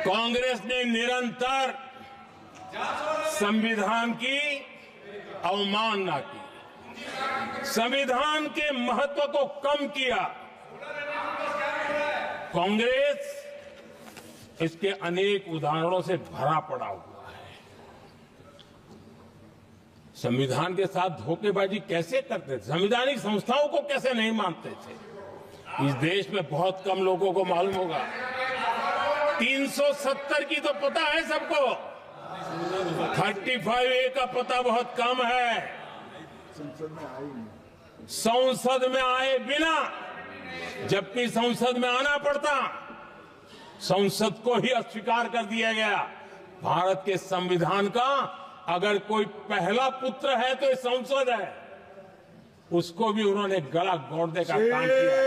कांग्रेस ने निरंतर संविधान की अवमानना की, संविधान के महत्व को कम किया। कांग्रेस इसके अनेक उदाहरणों से भरा पड़ा हुआ है। संविधान के साथ धोखेबाजी कैसे करते थे, संवैधानिक संस्थाओं को कैसे नहीं मानते थे, इस देश में बहुत कम लोगों को मालूम होगा। 370 की तो पता है सबको, 35A का पता बहुत कम है। संसद में आए बिना, जबकि संसद में आना पड़ता, संसद को ही अस्वीकार कर दिया गया। भारत के संविधान का अगर कोई पहला पुत्र है तो ये संसद है, उसको भी उन्होंने गला घोटने का काम किया।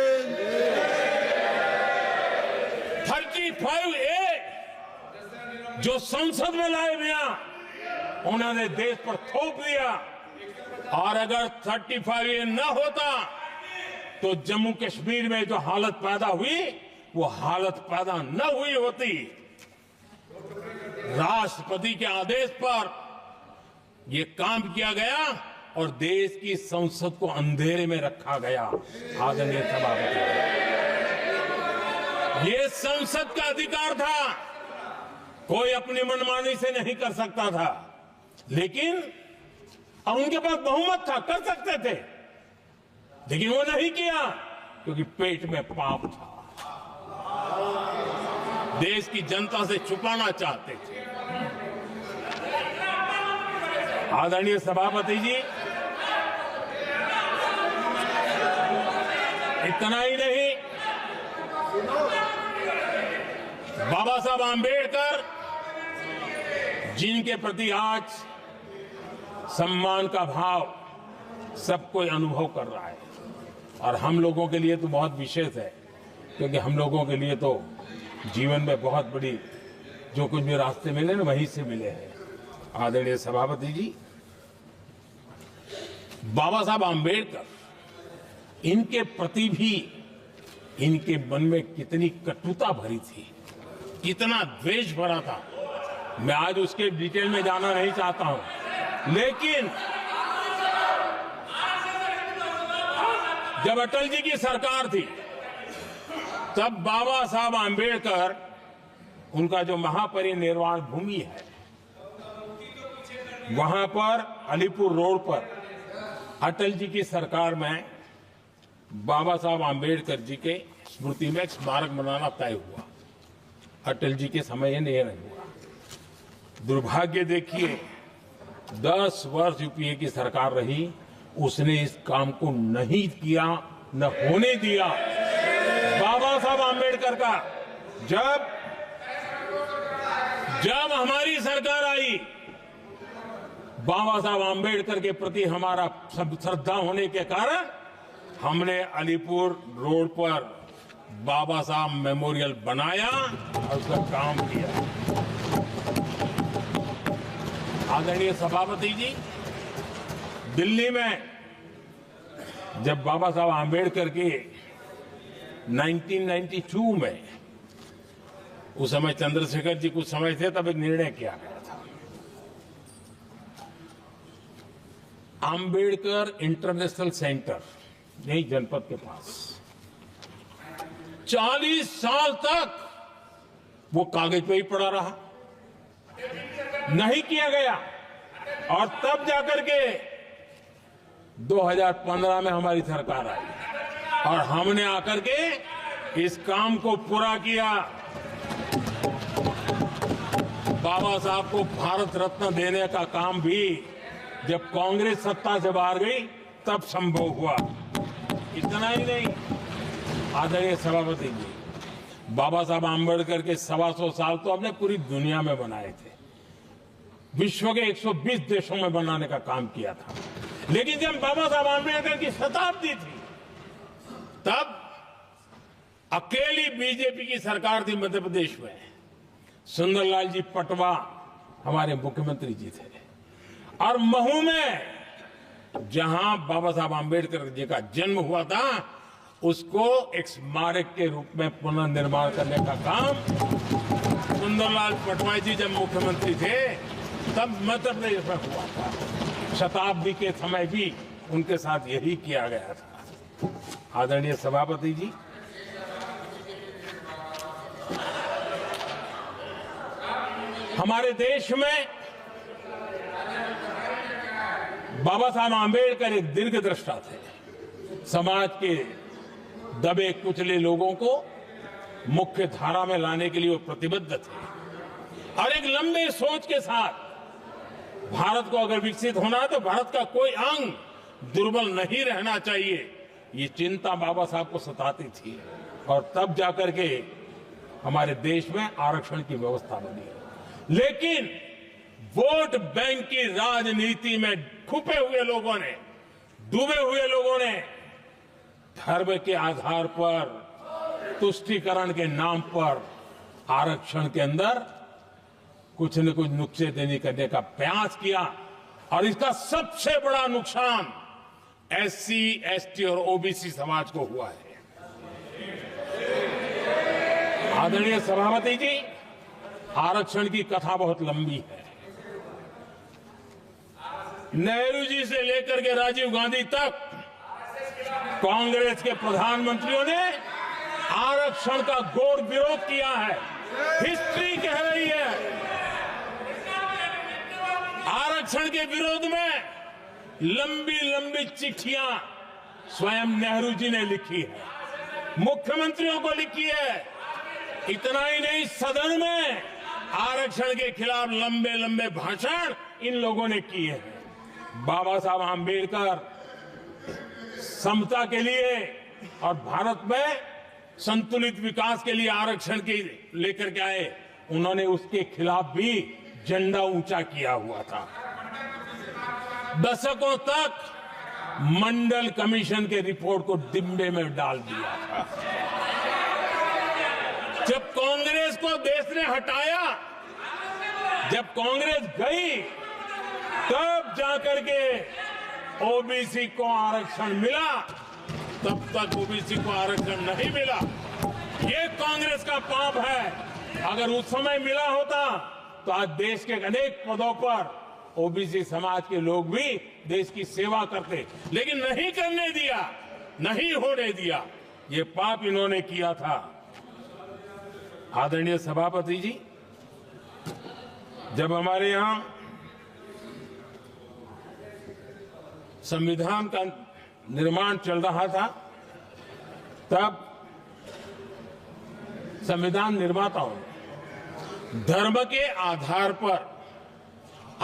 35A जो संसद में लाए बिना उन्होंने देश पर थोप दिया, और अगर 35A न होता तो जम्मू कश्मीर में जो हालत पैदा हुई वो हालत पैदा न हुई होती। राष्ट्रपति के आदेश पर यह काम किया गया और देश की संसद को अंधेरे में रखा गया। आदरणीय सभापति, ये संसद का अधिकार था, कोई अपनी मनमानी से नहीं कर सकता था, लेकिन और उनके पास बहुमत था, कर सकते थे, लेकिन वो नहीं किया क्योंकि पेट में पाप था, देश की जनता से छुपाना चाहते थे। आदरणीय सभापति जी, इतना ही नहीं, बाबा साहब आंबेडकर जिनके प्रति आज सम्मान का भाव सब कोई अनुभव कर रहा है, और हम लोगों के लिए तो बहुत विशेष है, क्योंकि हम लोगों के लिए तो जीवन में बहुत बड़ी जो कुछ भी रास्ते मिले ना वहीं से मिले हैं। आदरणीय सभापति जी, बाबा साहब आंबेडकर, इनके प्रति भी इनके मन में कितनी कटुता भरी थी, कितना द्वेष भरा था, मैं आज उसके डिटेल में जाना नहीं चाहता हूं। लेकिन जब अटल जी की सरकार थी तब बाबा साहब आंबेडकर, उनका जो महापरिनिर्वाण भूमि है, वहां पर अलीपुर रोड पर अटल जी की सरकार में बाबा साहब आंबेडकर जी के स्मृति में एक स्मारक बनाना तय हुआ। अटल जी के समय ये नहीं हुआ। दुर्भाग्य देखिए, 10 वर्ष यूपीए की सरकार रही, उसने इस काम को नहीं किया, न होने दिया। बाबा साहब आंबेडकर का जब हमारी सरकार आई, बाबा साहब आंबेडकर के प्रति हमारा श्रद्धा होने के कारण हमने अलीपुर रोड पर बाबा साहब मेमोरियल बनाया और उसका काम किया। आदरणीय सभापति जी, दिल्ली में जब बाबा साहब आंबेडकर के 1992 में, उस समय चंद्रशेखर जी कुछ समय थे, तब एक निर्णय किया गया था, आंबेडकर इंटरनेशनल सेंटर यही जनपद के पास 40 साल तक वो कागज पे ही पड़ा रहा, नहीं किया गया। और तब जाकर के 2015 में हमारी सरकार आई और हमने आकर के इस काम को पूरा किया। बाबा साहब को भारत रत्न देने का काम भी जब कांग्रेस सत्ता से बाहर गई तब संभव हुआ। इतना ही नहीं, आदरणीय सभापति जी, बाबा साहब आंबेडकर के 125 साल तो आपने पूरी दुनिया में बनाए थे, विश्व के 120 देशों में बनाने का काम किया था। लेकिन जब बाबा साहब आंबेडकर की शताब्दी थी तब अकेली बीजेपी की सरकार थी मध्य प्रदेश में। सुंदरलाल जी पटवा हमारे मुख्यमंत्री जी थे और महू में जहां बाबा साहब आंबेडकर जी का जन्म हुआ था उसको एक स्मारक के रूप में पुनर्निर्माण करने का काम सुंदरलाल पटवाई जी जब मुख्यमंत्री थे तब मध्य प्रदेश में हुआ था। शताब्दी के समय भी उनके साथ यही किया गया था। आदरणीय सभापति जी, हमारे देश में बाबा साहब आंबेडकर एक दीर्घदृष्टा थे। समाज के दबे कुचले लोगों को मुख्य धारा में लाने के लिए वो प्रतिबद्ध थे और एक लंबे सोच के साथ भारत को अगर विकसित होना है तो भारत का कोई अंग दुर्बल नहीं रहना चाहिए, ये चिंता बाबा साहब को सताती थी। और तब जाकर के हमारे देश में आरक्षण की व्यवस्था बनी। लेकिन वोट बैंक की राजनीति में छुपे हुए लोगों ने, डूबे हुए लोगों ने धर्म के आधार पर, तुष्टीकरण के नाम पर आरक्षण के अंदर कुछ न कुछ नुक्सेदनी करने का प्रयास किया और इसका सबसे बड़ा नुकसान एससी, एसटी और ओबीसी समाज को हुआ है। आदरणीय सभापति जी, आरक्षण की कथा बहुत लंबी है। नेहरू जी से लेकर के राजीव गांधी तक कांग्रेस के प्रधानमंत्रियों ने आरक्षण का घोर विरोध किया है। हिस्ट्री कह रही है आरक्षण के विरोध में लंबी लंबी चिट्ठियां स्वयं नेहरू जी ने लिखी है, मुख्यमंत्रियों को लिखी है। इतना ही नहीं, सदन में आरक्षण के खिलाफ लंबे लंबे भाषण इन लोगों ने किए हैं। बाबा साहब आंबेडकर समता के लिए और भारत में संतुलित विकास के लिए आरक्षण की लेकर के आए, उन्होंने उसके खिलाफ भी झंडा ऊंचा किया हुआ था। दशकों तक मंडल कमीशन के रिपोर्ट को डिब्बे में डाल दिया था। जब कांग्रेस को देश ने हटाया, जब कांग्रेस गई, तब जाकर के ओबीसी को आरक्षण मिला। तब तक ओबीसी को आरक्षण नहीं मिला। ये कांग्रेस का पाप है। अगर उस समय मिला होता तो आज देश के अनेक पदों पर ओबीसी समाज के लोग भी देश की सेवा करते, लेकिन नहीं करने दिया, नहीं होने दिया। ये पाप इन्होंने किया था। आदरणीय सभापति जी, जब हमारे यहां संविधान का निर्माण चल रहा था, तब संविधान निर्माताओं ने धर्म के आधार पर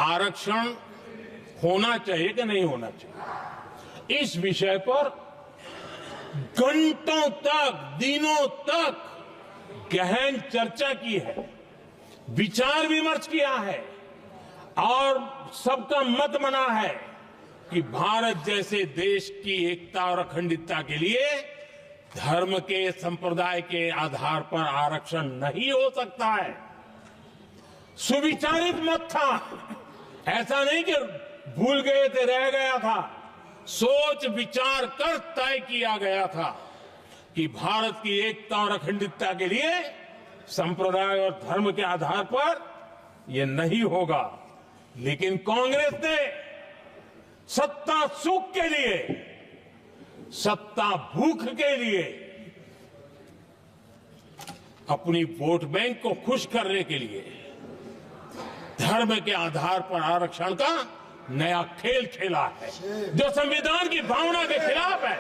आरक्षण होना चाहिए कि नहीं होना चाहिए, इस विषय पर घंटों तक, दिनों तक गहन चर्चा की है, विचार विमर्श किया है और सबका मत बना है कि भारत जैसे देश की एकता और अखंडता के लिए धर्म के, संप्रदाय के आधार पर आरक्षण नहीं हो सकता है। सुविचारित मत था, ऐसा नहीं कि भूल गए थे, रह गया था। सोच विचार कर तय किया गया था कि भारत की एकता और अखंडता के लिए संप्रदाय और धर्म के आधार पर यह नहीं होगा। लेकिन कांग्रेस ने सत्ता सुख के लिए, सत्ता भूख के लिए, अपनी वोट बैंक को खुश करने के लिए धर्म के आधार पर आरक्षण का नया खेल खेला है, जो संविधान की भावना के खिलाफ है।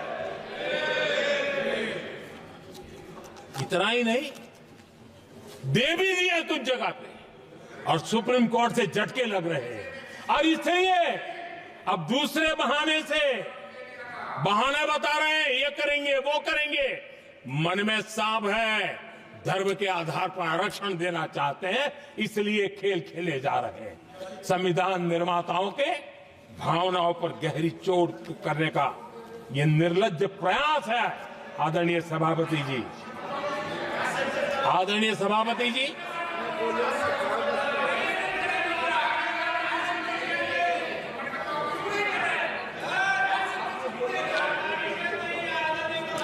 इतना ही नहीं, दे भी दिया कुछ जगह पे, और सुप्रीम कोर्ट से झटके लग रहे हैं। और इसलिए अब दूसरे बहाने से बहाने बता रहे हैं, ये करेंगे वो करेंगे। मन में साफ है, धर्म के आधार पर आरक्षण देना चाहते हैं, इसलिए खेल खेले जा रहे हैं। संविधान निर्माताओं के भावनाओं पर गहरी चोट करने का ये निर्लज्ज प्रयास है। आदरणीय सभापति जी, आदरणीय सभापति जी,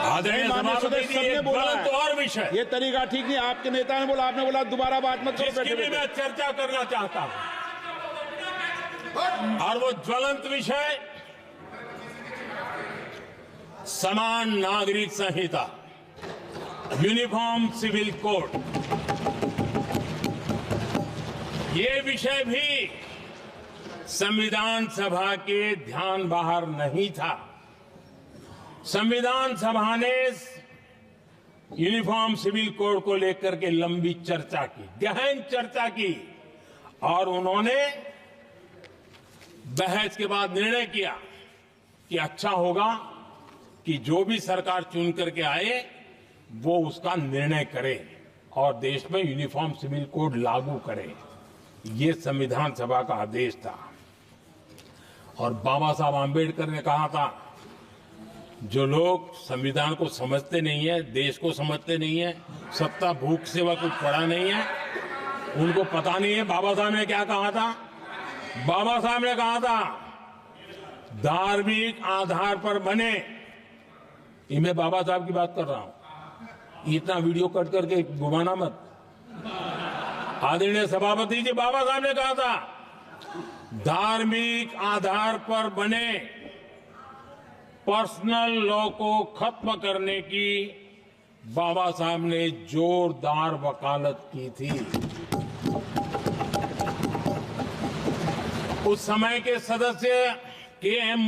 आदरणीय सभापति जी, एक गलत और विषय, ये तरीका ठीक नहीं। आपके नेता ने बोला, आपने बोला दोबारा बात मत करो। जिसकी भी मैं चर्चा करना चाहता हूं, और वो ज्वलंत विषय समान नागरिक संहिता, यूनिफॉर्म सिविल कोड। ये विषय भी संविधान सभा के ध्यान बाहर नहीं था। संविधान सभा ने यूनिफॉर्म सिविल कोड को लेकर के लंबी चर्चा की, गहन चर्चा की, और उन्होंने बहस के बाद निर्णय किया कि अच्छा होगा कि जो भी सरकार चुन करके आए वो उसका निर्णय करे और देश में यूनिफॉर्म सिविल कोड लागू करे। ये संविधान सभा का आदेश था। और बाबा साहब आंबेडकर ने कहा था, जो लोग संविधान को समझते नहीं है, देश को समझते नहीं है, सत्ता भूख सेवा कुछ पड़ा नहीं है, उनको पता नहीं है बाबा साहब ने क्या कहा था। बाबा साहब ने कहा था, धार्मिक आधार पर बने, ये मैं बाबा साहब की बात कर रहा हूं, इतना वीडियो कट करके घुमाना मत। आदरणीय सभापति जी, बाबा साहब ने कहा था, धार्मिक आधार पर बने पर्सनल लॉ को खत्म करने की बाबा साहब ने जोरदार वकालत की थी। उस समय के सदस्य के.एम.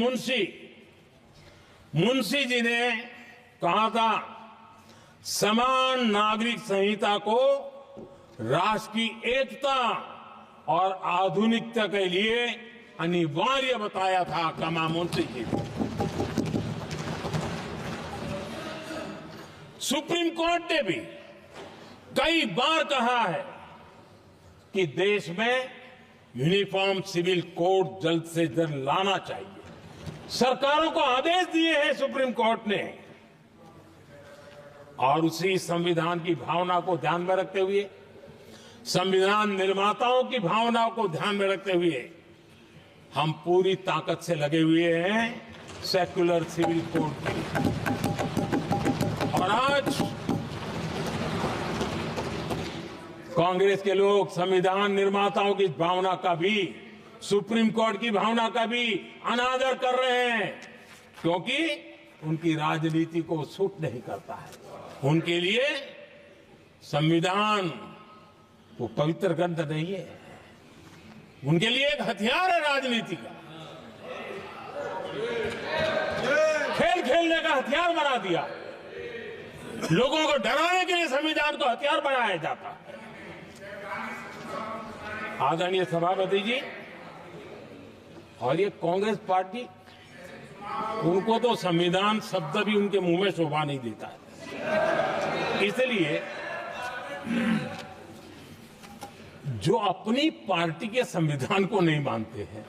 मुंशी जी ने कहा था, समान नागरिक संहिता को राष्ट्र की एकता और आधुनिकता के लिए अनिवार्य बताया था। कमा मुंशी जी ने। सुप्रीम कोर्ट ने भी कई बार कहा है कि देश में यूनिफॉर्म सिविल कोड जल्द से जल्द लाना चाहिए। सरकारों को आदेश दिए हैं सुप्रीम कोर्ट ने, और उसी संविधान की भावना को ध्यान में रखते हुए, संविधान निर्माताओं की भावनाओं को ध्यान में रखते हुए हम पूरी ताकत से लगे हुए हैं सेक्युलर सिविल कोड की। और आज कांग्रेस के लोग संविधान निर्माताओं की भावना का भी, सुप्रीम कोर्ट की भावना का भी अनादर कर रहे हैं, क्योंकि उनकी राजनीति को सूट नहीं करता है। उनके लिए संविधान वो पवित्र ग्रंथ नहीं है, उनके लिए एक हथियार है राजनीति का। खेल खेलने का हथियार बना दिया। लोगों को डराने के लिए संविधान को हथियार बनाया जाता है। आदरणीय सभापति जी, और ये कांग्रेस पार्टी, उनको तो संविधान शब्द भी उनके मुंह में शोभा नहीं देता है। इसलिए जो अपनी पार्टी के संविधान को नहीं मानते हैं,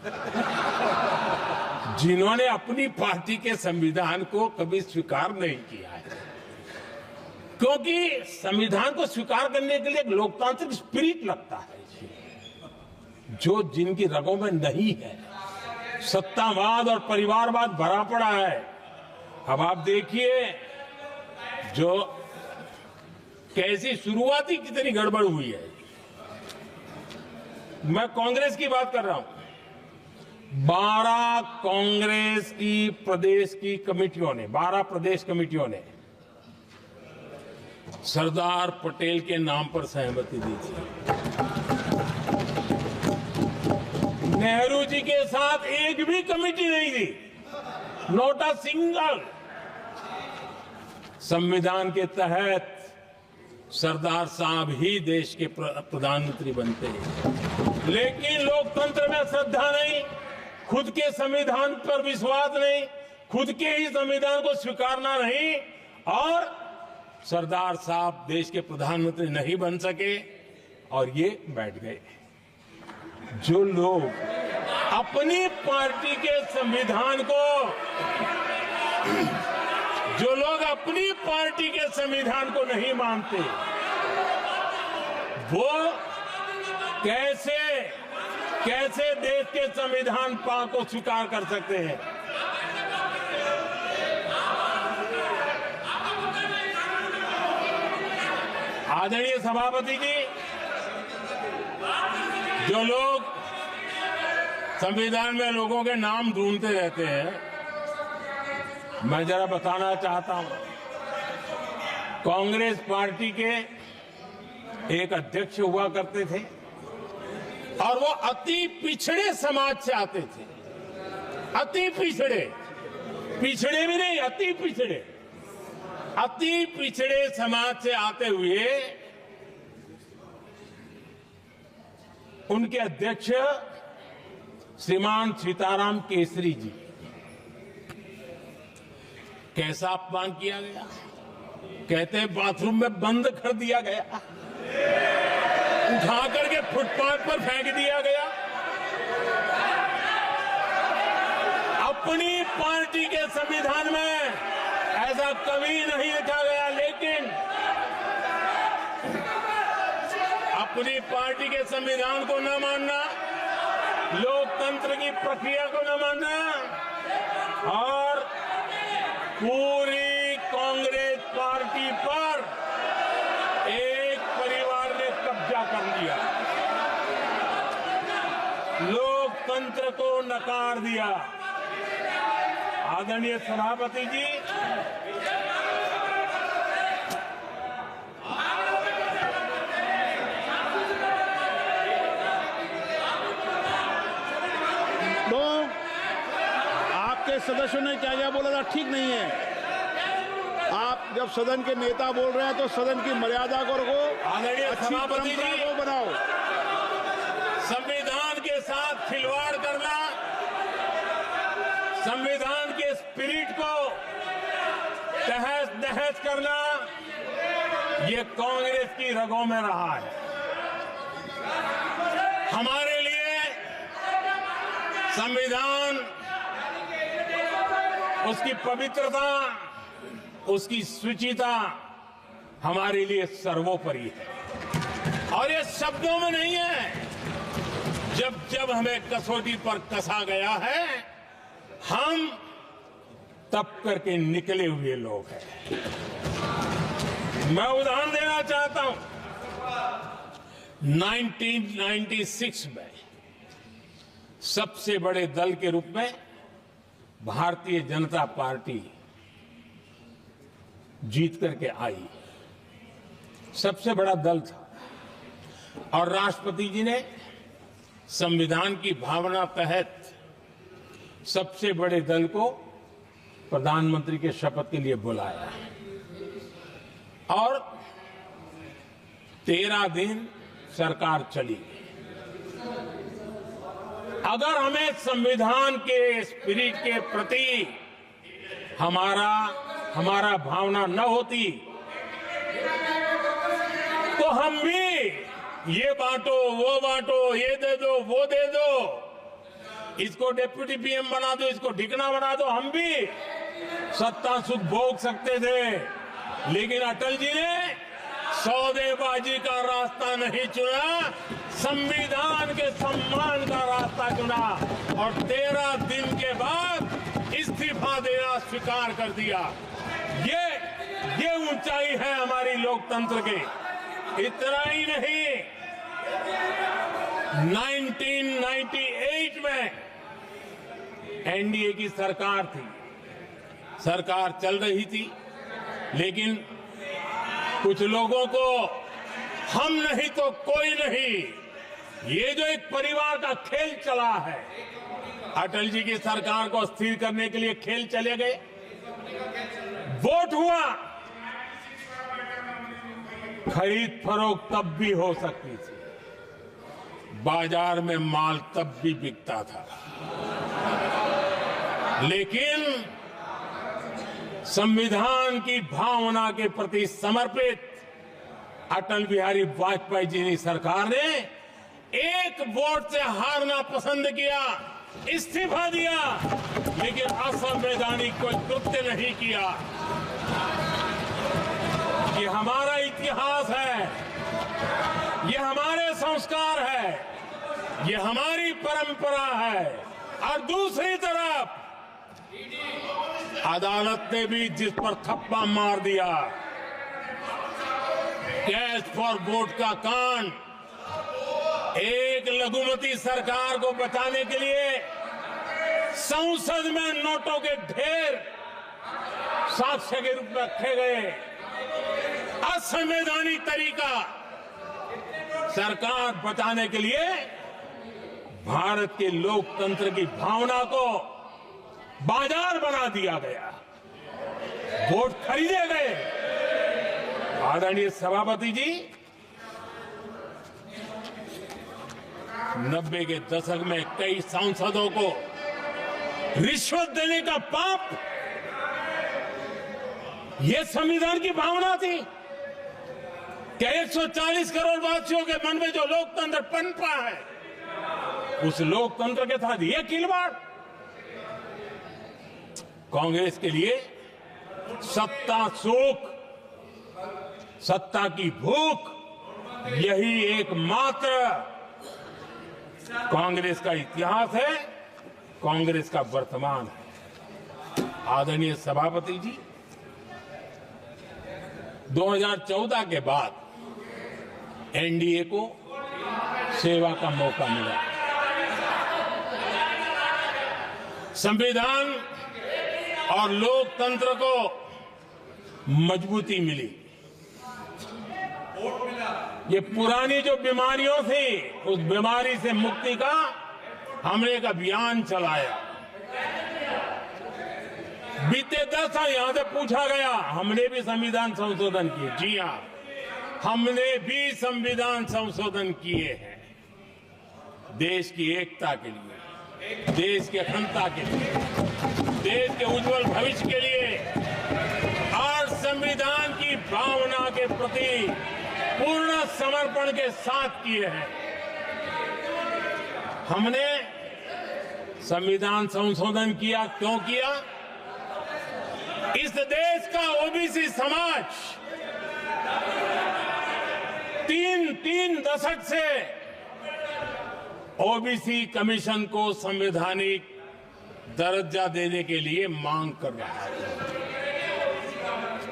जिन्होंने अपनी पार्टी के संविधान को कभी स्वीकार नहीं किया है, क्योंकि संविधान को स्वीकार करने के लिए एक लोकतांत्रिक स्पिरिट लगता है, जो जिनकी रगों में नहीं है। सत्तावाद और परिवारवाद भरा पड़ा है। अब आप देखिए जो कैसी शुरुआती कितनी गड़बड़ हुई है। मैं कांग्रेस की बात कर रहा हूं। 12 कांग्रेस की प्रदेश की कमेटियों ने, 12 प्रदेश कमेटियों ने सरदार पटेल के नाम पर सहमति दी थी। नेहरू जी के साथ एक भी कमेटी नहीं थी, नॉट अ सिंगल। संविधान के तहत सरदार साहब ही देश के प्रधानमंत्री बनते हैं। लेकिन लोकतंत्र में श्रद्धा नहीं, खुद के संविधान पर विश्वास नहीं, खुद के ही संविधान को स्वीकारना नहीं, और सरदार साहब देश के प्रधानमंत्री नहीं बन सके और ये बैठ गए। जो लोग अपनी पार्टी के संविधान को, जो लोग अपनी पार्टी के संविधान को नहीं मानते, वो कैसे देश के संविधान को स्वीकार कर सकते हैं? आदरणीय सभापति जी, जो लोग संविधान में लोगों के नाम ढूंढते रहते हैं, मैं जरा बताना चाहता हूं, कांग्रेस पार्टी के एक अध्यक्ष हुआ करते थे और वो अति पिछड़े समाज से आते थे। अति पिछड़े, पिछड़े भी नहीं, अति पिछड़े, अति पिछड़े समाज से आते हुए उनके अध्यक्ष श्रीमान सीताराम केसरी जी, कैसा अपमान किया गया। कहते हैं बाथरूम में बंद कर दिया गया, उठा करके फुटपाथ पर फेंक दिया गया। अपनी पार्टी के संविधान में ऐसा कभी नहीं लिखा गया, लेकिन अपनी पार्टी के संविधान को न मानना, लोकतंत्र की प्रक्रिया को न मानना, और पूरी कांग्रेस पार्टी पर एक परिवार ने कब्जा कर लिया, लोकतंत्र को नकार दिया। आदरणीय सभापति जी, तो आपके सदस्यों ने क्या क्या बोला था ठीक नहीं है। आप जब सदन के नेता बोल रहे हैं तो सदन की मर्यादा को रखो, अच्छी परंपरा को बनाओ। संविधान के साथ खिलवाड़ करना, संविधान के स्पिरिट को तहस नहस करना, ये कांग्रेस की रगों में रहा है। हमारे लिए संविधान, उसकी पवित्रता, उसकी शुचिता हमारे लिए सर्वोपरि है। और ये शब्दों में नहीं है, जब जब हमें कसौटी पर कसा गया है, हम तप करके निकले हुए लोग हैं। मैं उदाहरण देना चाहता हूं, 1996 में सबसे बड़े दल के रूप में भारतीय जनता पार्टी जीत करके आई, सबसे बड़ा दल था, और राष्ट्रपति जी ने संविधान की भावना तहत सबसे बड़े दल को प्रधानमंत्री के शपथ के लिए बुलाया, और 13 दिन सरकार चली। अगर हमें संविधान के स्पिरिट के प्रति हमारा भावना न होती, तो हम भी ये बांटो, वो बांटो, ये दे दो, वो दे दो, इसको डिप्टी पीएम बना दो, इसको ढिकना बना दो, हम भी सत्ता सुख भोग सकते थे। लेकिन अटल जी ने सौदेबाजी का रास्ता नहीं चुना, संविधान के सम्मान का रास्ता चुना, और 13 दिन के बाद इस्तीफा देना स्वीकार कर दिया। ये ऊंचाई है हमारी लोकतंत्र की। इतना ही नहीं, 1998 में एनडीए की सरकार थी, सरकार चल रही थी, लेकिन कुछ लोगों को हम नहीं तो कोई नहीं, ये जो एक परिवार का खेल चला है, अटल जी की सरकार को अस्थिर करने के लिए खेल चले गए। वोट हुआ, खरीद फरोख्त तब भी हो सकती थी, बाजार में माल तब भी बिकता था, लेकिन संविधान की भावना के प्रति समर्पित अटल बिहारी वाजपेयी जी की सरकार ने एक वोट से हारना पसंद किया, इस्तीफा दिया, लेकिन असंवैधानिक कोई कृत्य नहीं किया। ये हमारा इतिहास है, ये हमारे संस्कार है, ये हमारी परंपरा है। और दूसरी तरफ अदालत ने भी जिस पर थप्पा मार दिया, कैश फॉर वोट का कांड, एक लघुमती सरकार को बचाने के लिए संसद में नोटों के ढेर साक्ष्य के रूप में रखे गए, असंवैधानिक तरीका। सरकार बचाने के लिए भारत के लोकतंत्र की भावना को बाजार बना दिया गया, वोट खरीदे गए। आदरणीय सभापति जी, 90 के दशक में कई सांसदों को रिश्वत देने का पाप, ये संविधान की भावना थी। क्या 140 करोड़ वासियों के मन में जो लोकतंत्र पनपा है, उस लोकतंत्र के साथ ये खिलवाड़? कांग्रेस के लिए सत्ता सुख, सत्ता की भूख, यही एकमात्र कांग्रेस का इतिहास है, कांग्रेस का वर्तमान है। आदरणीय सभापति जी, 2014 के बाद एनडीए को सेवा का मौका मिला, संविधान और लोकतंत्र को मजबूती मिली। ये पुरानी जो बीमारियों थी, उस बीमारी से मुक्ति का हमने एक अभियान चलाया। बीते 10 साल यहां से पूछा गया, हमने भी संविधान संशोधन किए। जी हां, हमने भी संविधान संशोधन किए हैं, देश की एकता के लिए, देश की अखंडता के लिए, देश के उज्जवल भविष्य के लिए और संविधान की भावना के प्रति पूर्ण समर्पण के साथ किए हैं। हमने संविधान संशोधन किया, क्यों किया? इस देश का ओबीसी समाज तीन दशक से ओबीसी कमीशन को संवैधानिक दर्जा देने के लिए मांग कर रहा है।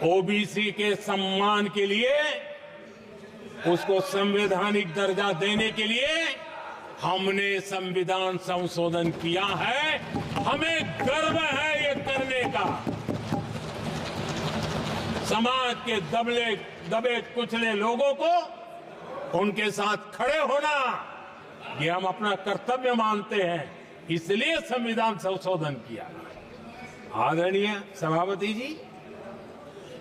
ओबीसी के सम्मान के लिए, उसको संवैधानिक दर्जा देने के लिए हमने संविधान संशोधन किया है। हमें गर्व है ये करने का। समाज के दबे कुचले लोगों को उनके साथ खड़े होना, ये हम अपना कर्तव्य मानते हैं, इसलिए संविधान संशोधन किया। आदरणीय सभापति जी,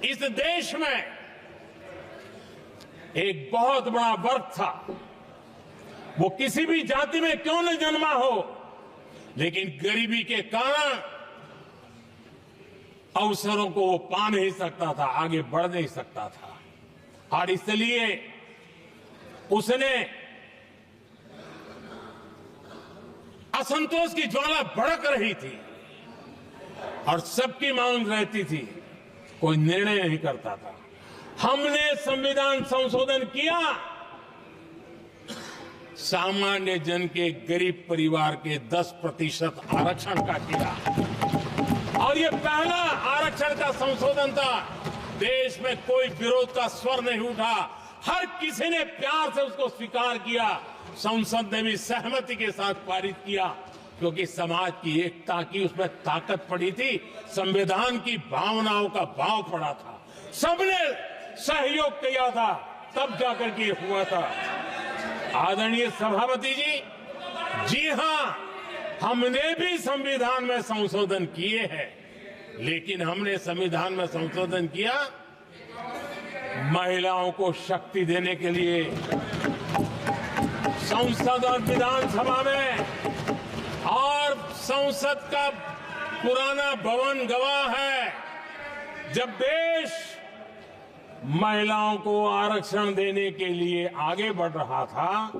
इस देश में एक बहुत बड़ा वर्ग था, वो किसी भी जाति में क्यों न जन्मा हो, लेकिन गरीबी के कारण अवसरों को वो पा नहीं सकता था, आगे बढ़ नहीं सकता था, और इसलिए उसने असंतोष की ज्वाला भड़क रही थी और सबकी मांग रहती थी, कोई निर्णय नहीं करता था। हमने संविधान संशोधन किया, सामान्य जन के गरीब परिवार के 10% आरक्षण का किया, और ये पहला आरक्षण का संशोधन था। देश में कोई विरोध का स्वर नहीं उठा, हर किसी ने प्यार से उसको स्वीकार किया। संसद ने भी सहमति के साथ पारित किया, क्योंकि समाज की एकता की उसमें ताकत पड़ी थी, संविधान की भावनाओं का भाव पड़ा था, सबने सहयोग किया था, तब जाकर के हुआ था। आदरणीय सभापति जी, जी हां, हमने भी संविधान में संशोधन किए हैं, लेकिन हमने संविधान में संशोधन किया महिलाओं को शक्ति देने के लिए संसद और विधानसभा में और संसद का पुराना भवन गवाह है, जब देश महिलाओं को आरक्षण देने के लिए आगे बढ़ रहा था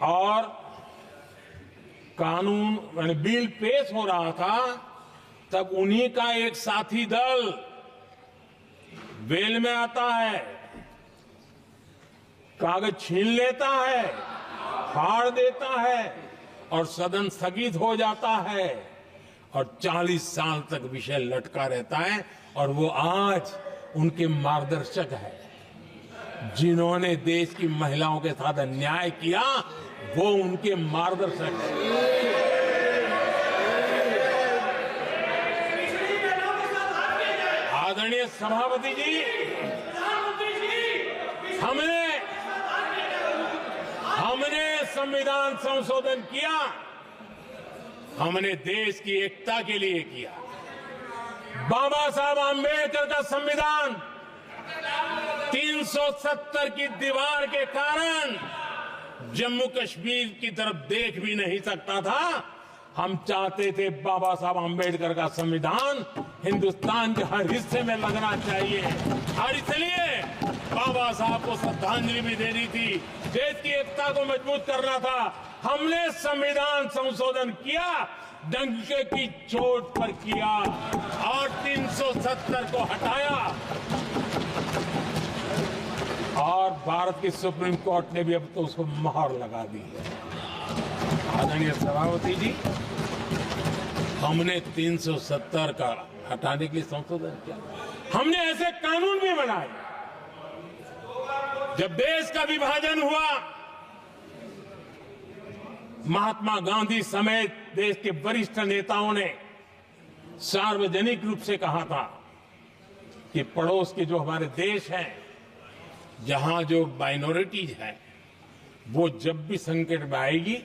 और कानून यानी बिल पेश हो रहा था, तब उन्हीं का एक साथी दल वेल में आता है, कागज छीन लेता है, फाड़ देता है और सदन स्थगित हो जाता है और 40 साल तक विषय लटका रहता है। और वो आज उनके मार्गदर्शक है, जिन्होंने देश की महिलाओं के साथ अन्याय किया, वो उनके मार्गदर्शक है। आदरणीय सभापति जी, हमने संविधान संशोधन किया, हमने देश की एकता के लिए किया। बाबा साहब आंबेडकर का संविधान 370 की दीवार के कारण जम्मू कश्मीर की तरफ देख भी नहीं सकता था। हम चाहते थे बाबा साहब आंबेडकर का संविधान हिंदुस्तान के हर हिस्से में लगना चाहिए और इसलिए बाबा साहब को श्रद्धांजलि भी देनी थी, देश की एकता को मजबूत करना था। हमने संविधान संशोधन किया, डंके की चोट पर किया और 370 को हटाया और भारत की सुप्रीम कोर्ट ने भी अब तो उसको मोहर लगा दी है। आदरणीय सभापति जी, हमने 370 का हटाने के लिए संशोधन किया। हमने ऐसे कानून भी बनाए। जब देश का विभाजन हुआ, महात्मा गांधी समेत देश के वरिष्ठ नेताओं ने सार्वजनिक रूप से कहा था कि पड़ोस के जो हमारे देश हैं, जहां जो माइनॉरिटीज है, वो जब भी संकट में आएगी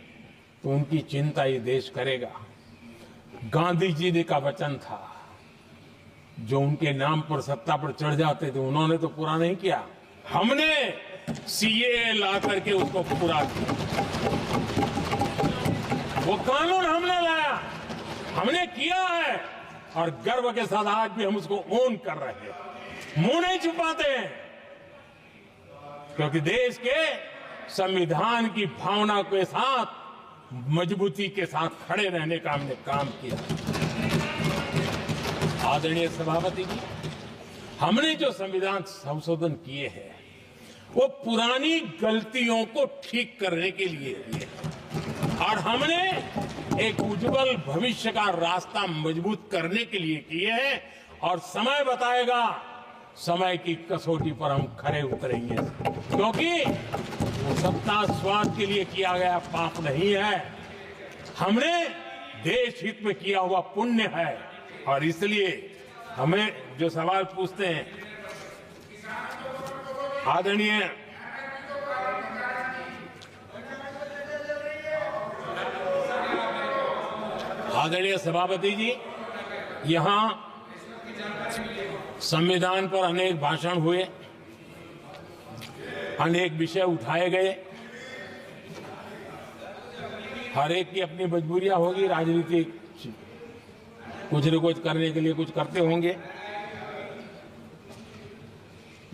तो उनकी चिंता ये देश करेगा। गांधी जी ने का वचन था, जो उनके नाम पर सत्ता पर चढ़ जाते थे उन्होंने तो पूरा नहीं किया। हमने सीएए ला करके उसको पूरा किया। वो कानून हमने लाया, हमने किया है और गर्व के साथ आज भी हम उसको ओन कर रहे हैं, मुंह नहीं छुपाते हैं, क्योंकि देश के संविधान की भावना के साथ मजबूती के साथ खड़े रहने का हमने काम किया। आदरणीय सभापति जी, हमने जो संविधान संशोधन किए हैं वो पुरानी गलतियों को ठीक करने के लिए किए और हमने एक उज्जवल भविष्य का रास्ता मजबूत करने के लिए किए हैं और समय बताएगा, समय की कसौटी पर हम खरे उतरेंगे, क्योंकि वो सत्ता स्वार्थ के लिए किया गया पाप नहीं है, हमने देश हित में किया हुआ पुण्य है। और इसलिए हमें जो सवाल पूछते हैं आदरणीय सभापति जी, यहां संविधान पर अनेक भाषण हुए, अनेक विषय उठाए गए। हर एक की अपनी मजबूरियां होगी, राजनीतिक कुछ न कुछ करने के लिए कुछ करते होंगे,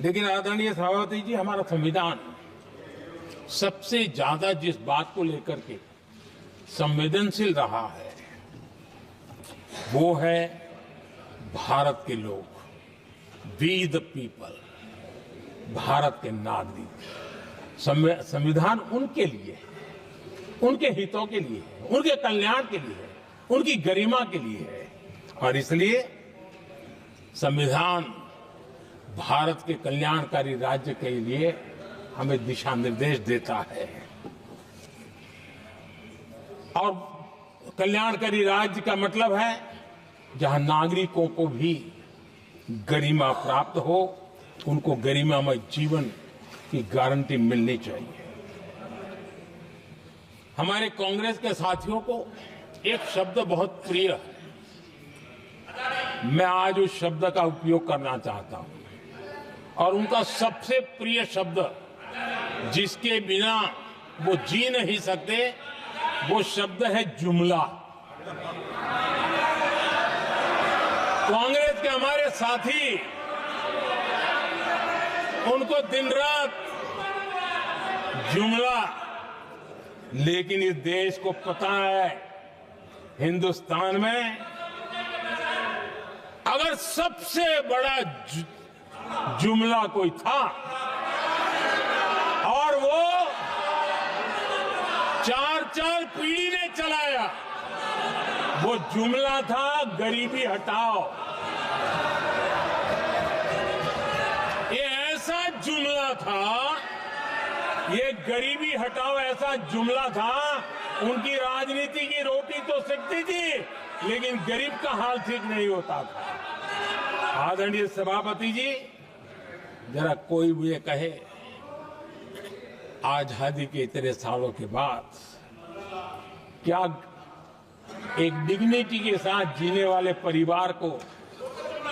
लेकिन आदरणीय सभापति जी, हमारा संविधान सबसे ज्यादा जिस बात को लेकर के संवेदनशील रहा है वो है भारत के लोग, वी द पीपल, भारत के नागरिक। संविधान उनके लिए है, उनके हितों के लिए है, उनके कल्याण के लिए है, उनकी गरिमा के लिए है और इसलिए संविधान भारत के कल्याणकारी राज्य के लिए हमें दिशा निर्देश देता है और कल्याणकारी राज्य का मतलब है जहां नागरिकों को भी गरिमा प्राप्त हो, उनको गरिमामय जीवन की गारंटी मिलनी चाहिए। हमारे कांग्रेस के साथियों को एक शब्द बहुत प्रिय है, मैं आज उस शब्द का उपयोग करना चाहता हूं और उनका सबसे प्रिय शब्द जिसके बिना वो जी नहीं सकते वो शब्द है जुमला। कांग्रेस के हमारे साथी उनको दिन रात जुमला, लेकिन इस देश को पता है हिंदुस्तान में अगर सबसे बड़ा जुमला कोई था और वो 4 पीढ़ी ने चलाया, वो जुमला था गरीबी हटाओ। ये ऐसा जुमला था, ये गरीबी हटाओ ऐसा जुमला था, उनकी राजनीति की रोटी तो सिकती थी लेकिन गरीब का हाल ठीक नहीं होता था। आदरणीय सभापति जी, जरा कोई मुझे कहे आजादी के इतने सालों के बाद क्या एक डिग्निटी के साथ जीने वाले परिवार को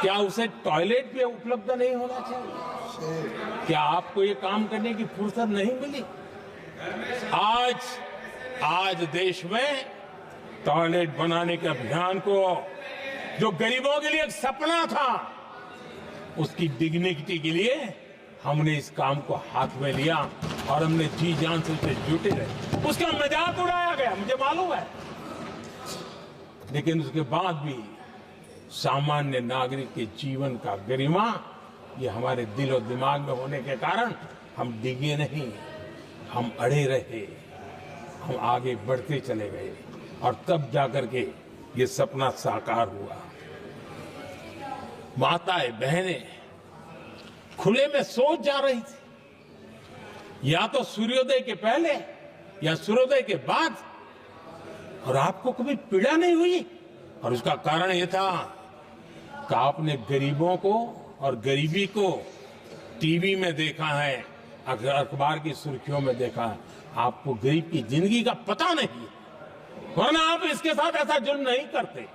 क्या उसे टॉयलेट भी उपलब्ध नहीं होना चाहिए? क्या आपको ये काम करने की फुर्सत नहीं मिली? आज देश में टॉयलेट बनाने के अभियान को, जो गरीबों के लिए एक सपना था, उसकी डिग्निटी के लिए हमने इस काम को हाथ में लिया और हमने जी जान से उसे जुटे रहे। उसका मजाक उड़ाया गया, मुझे मालूम है, लेकिन उसके बाद भी सामान्य नागरिक के जीवन का गरिमा ये हमारे दिल और दिमाग में होने के कारण हम डिगे नहीं, हम अड़े रहे, हम आगे बढ़ते चले गए और तब जाकर के ये सपना साकार हुआ। माताएं बहनें खुले में सोच जा रही थी, या तो सूर्योदय के पहले या सूर्योदय के बाद, और आपको कभी पीड़ा नहीं हुई। और उसका कारण यह था कि आपने गरीबों को और गरीबी को टीवी में देखा है, अखबार की सुर्खियों में देखा है, आपको गरीब की जिंदगी का पता नहीं, वरना आप इसके साथ ऐसा जुल्म नहीं करते।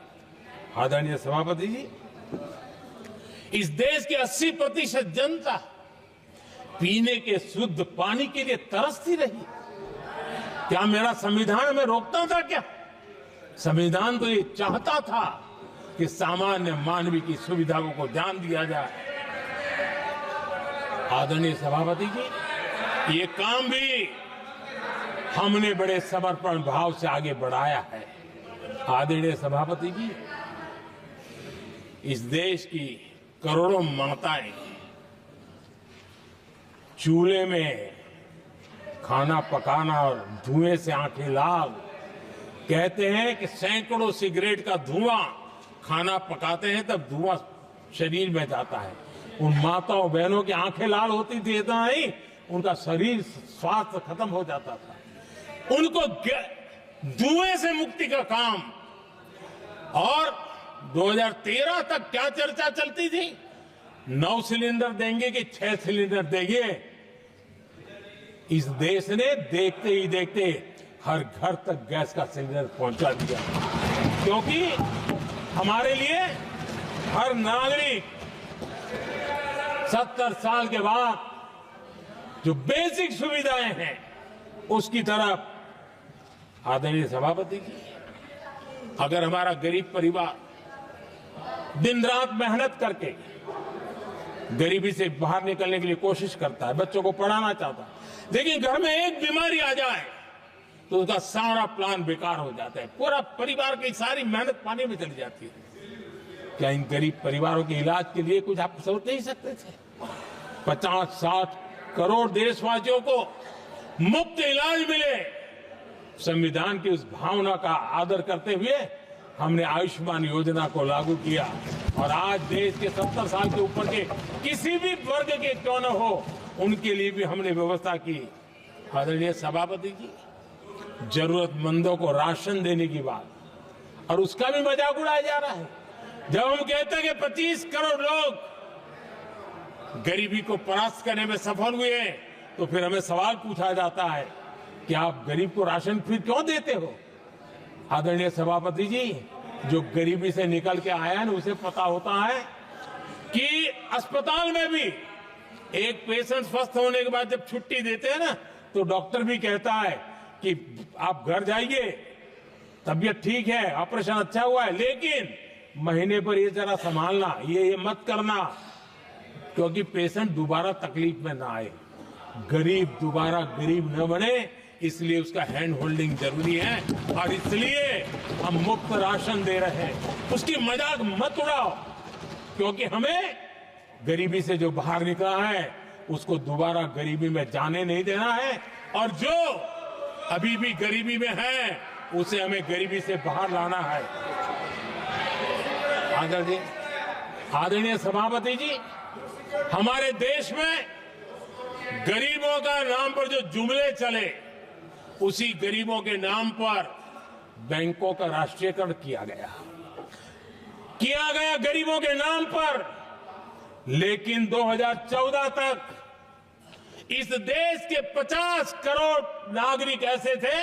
आदरणीय सभापति जी, इस देश की 80% जनता पीने के शुद्ध पानी के लिए तरसती रही। क्या मेरा संविधान हमें रोकता था? क्या संविधान तो ये चाहता था कि सामान्य मानवीय की सुविधाओं को ध्यान दिया जाए। आदरणीय सभापति जी, ये काम भी हमने बड़े समर्पण भाव से आगे बढ़ाया है। आदरणीय सभापति जी, इस देश की करोड़ों माताएं चूल्हे में खाना पकाना और धुएं से आंखें लाल, कहते हैं कि सैकड़ों सिगरेट का धुआं खाना पकाते हैं तब धुआं शरीर में जाता है। उन माताओं बहनों की आंखें लाल होती थी, इतना नहीं, उनका शरीर स्वास्थ्य खत्म हो जाता था। उनको धुएं से मुक्ति का काम, और 2013 तक क्या चर्चा चलती थी, 9 सिलेंडर देंगे कि 6 सिलेंडर देंगे। इस देश ने देखते ही देखते हर घर तक गैस का सिलेंडर पहुंचा दिया, क्योंकि हमारे लिए हर नागरिक 70 साल के बाद जो बेसिक सुविधाएं हैं उसकी तरफ। आदरणीय सभापति जी, अगर हमारा गरीब परिवार दिन रात मेहनत करके गरीबी से बाहर निकलने के लिए कोशिश करता है, बच्चों को पढ़ाना चाहता है, लेकिन घर में एक बीमारी आ जाए तो उसका सारा प्लान बेकार हो जाता है, पूरा परिवार की सारी मेहनत पानी में चली जाती है। क्या इन गरीब परिवारों के इलाज के लिए कुछ आप सोच नहीं सकते थे? 50-60 करोड़ देशवासियों को मुफ्त इलाज मिले। संविधान की उस भावना का आदर करते हुए हमने आयुष्मान योजना को लागू किया, और आज देश के 70 साल के ऊपर के किसी भी वर्ग के क्यों न हो, उनके लिए भी हमने व्यवस्था की। आदरणीय सभापति जी, जरूरतमंदों को राशन देने की बात, और उसका भी मजाक उड़ाया जा रहा है। जब हम कहते हैं कि 25 करोड़ लोग गरीबी को परास्त करने में सफल हुए, तो फिर हमें सवाल पूछा जाता है कि आप गरीब को राशन फिर क्यों देते हो? आदरणीय सभापति जी, जो गरीबी से निकल के आया है, उसे पता होता है कि अस्पताल में भी एक पेशेंट स्वस्थ होने के बाद जब छुट्टी देते हैं ना, तो डॉक्टर भी कहता है कि आप घर जाइए, तबीयत ठीक है, ऑपरेशन अच्छा हुआ है, लेकिन महीने पर ये जरा संभालना, ये मत करना, क्योंकि पेशेंट दोबारा तकलीफ में ना आए, गरीब दोबारा गरीब न बने, इसलिए उसका हैंड होल्डिंग जरूरी है। और इसलिए हम मुफ्त राशन दे रहे हैं। उसकी मजाक मत उड़ाओ, क्योंकि हमें गरीबी से जो बाहर निकला है उसको दोबारा गरीबी में जाने नहीं देना है, और जो अभी भी गरीबी में है उसे हमें गरीबी से बाहर लाना है। आदरणीय सभापति जी, हमारे देश में गरीबों का नाम पर जो जुमले चले, उसी गरीबों के नाम पर बैंकों का राष्ट्रीयकरण किया गया गरीबों के नाम पर। लेकिन 2014 तक इस देश के 50 करोड़ नागरिक ऐसे थे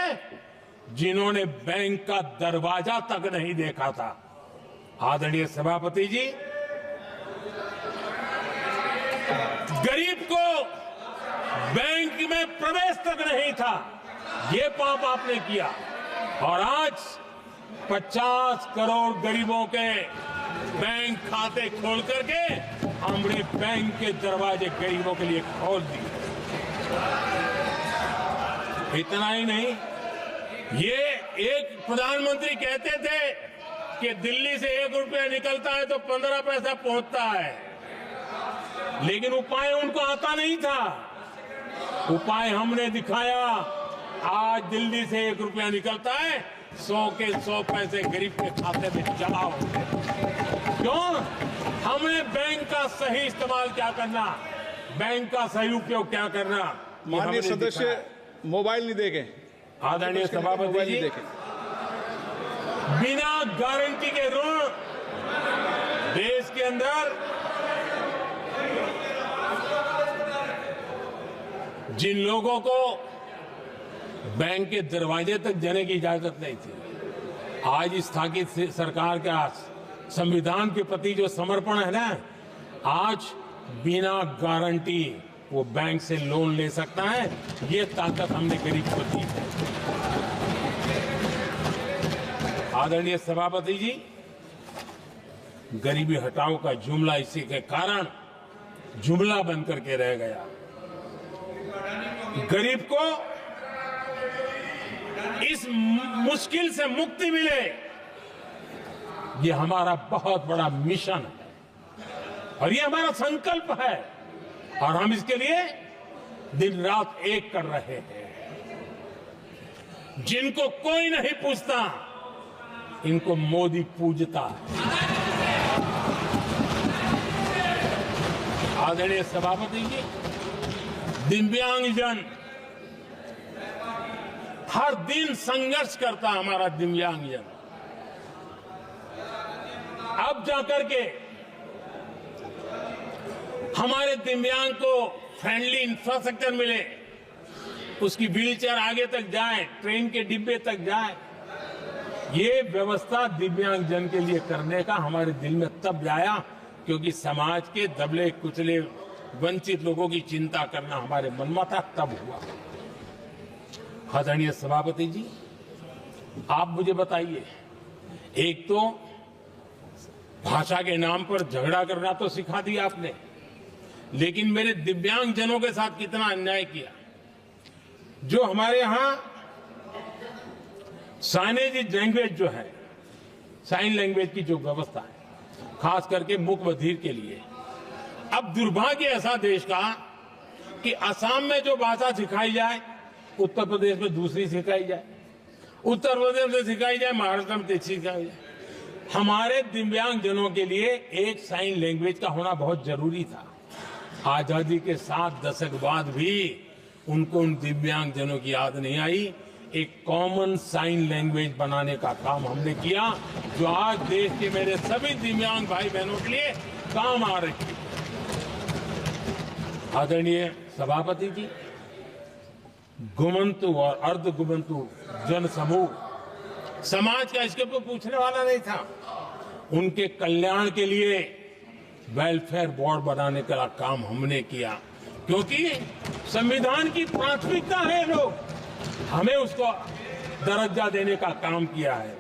जिन्होंने बैंक का दरवाजा तक नहीं देखा था। आदरणीय सभापति जी, गरीब को बैंक में प्रवेश तक नहीं था, ये पाप आपने किया। और आज 50 करोड़ गरीबों के बैंक खाते खोल करके हमने बैंक के दरवाजे गरीबों के लिए खोल दिए। इतना ही नहीं, ये एक प्रधानमंत्री कहते थे कि दिल्ली से 1 रुपया निकलता है तो 15 पैसा पहुंचता है, लेकिन उपाय उनको आता नहीं था। उपाय हमने दिखाया। आज दिल्ली से 1 रुपया निकलता है, 100 के 100 पैसे गरीब के खाते में जमा होते हैं। क्यों? हमने बैंक का सही इस्तेमाल क्या करना, बैंक का सही उपयोग क्या करना। माननीय सदस्य मोबाइल नहीं देखें। आदरणीय सभापति जी, बिना गारंटी के ऋण देश के अंदर जिन लोगों को बैंक के दरवाजे तक जाने की इजाजत नहीं थी, आज स्थापित सरकार का संविधान के प्रति जो समर्पण है ना, आज बिना गारंटी वो बैंक से लोन ले सकता है। ये ताकत हमने गरीब को दी है। आदरणीय सभापति जी, गरीबी हटाओ का जुमला इसी के कारण जुमला बनकर के रह गया। गरीब को इस मुश्किल से मुक्ति मिले, ये हमारा बहुत बड़ा मिशन है और ये हमारा संकल्प है, और हम इसके लिए दिन रात एक कर रहे हैं। जिनको कोई नहीं पूछता, इनको मोदी पूजता है। आदरणीय सभापति जी, दिव्यांगजन हर दिन संघर्ष करता हमारा दिव्यांगजन। अब जाकर के हमारे दिव्यांग को फ्रेंडली इंफ्रास्ट्रक्चर मिले, उसकी व्हीलचेयर आगे तक जाए, ट्रेन के डिब्बे तक जाए। ये व्यवस्था दिव्यांगजन के लिए करने का हमारे दिल में तब आया क्योंकि समाज के दबले कुचले वंचित लोगों की चिंता करना हमारे मन में था, तब हुआ। आदरणीय सभापति जी, आप मुझे बताइए, एक तो भाषा के नाम पर झगड़ा करना तो सिखा दिया आपने, लेकिन मेरे दिव्यांगजनों के साथ कितना अन्याय किया। जो हमारे यहां साइनेज लैंग्वेज जो है, साइन लैंग्वेज की जो व्यवस्था है, खास करके मूक बधिर के लिए, अब दुर्भाग्य ऐसा देश का कि असम में जो भाषा सिखाई जाए, उत्तर प्रदेश में दूसरी सिखाई जाए, उत्तर प्रदेश में सिखाई जाए, महाराष्ट्र में तीसरी सिखाई जाए। हमारे दिव्यांगजनों के लिए एक साइन लैंग्वेज का होना बहुत जरूरी था। आजादी के 7 दशक बाद भी उनको उन दिव्यांगजनों की याद नहीं आई। एक कॉमन साइन लैंग्वेज बनाने का काम हमने किया, जो आज देश के मेरे सभी दिव्यांग भाई बहनों के लिए काम आ रही है। आदरणीय सभापति जी, घुमंतु और अर्ध घुमंतु जन समूह समाज का इसके ऊपर पूछने वाला नहीं था। उनके कल्याण के लिए वेलफेयर बोर्ड बनाने का काम हमने किया। क्योंकि संविधान की प्राथमिकता है लोग, हमें उसको दर्जा देने का काम किया है।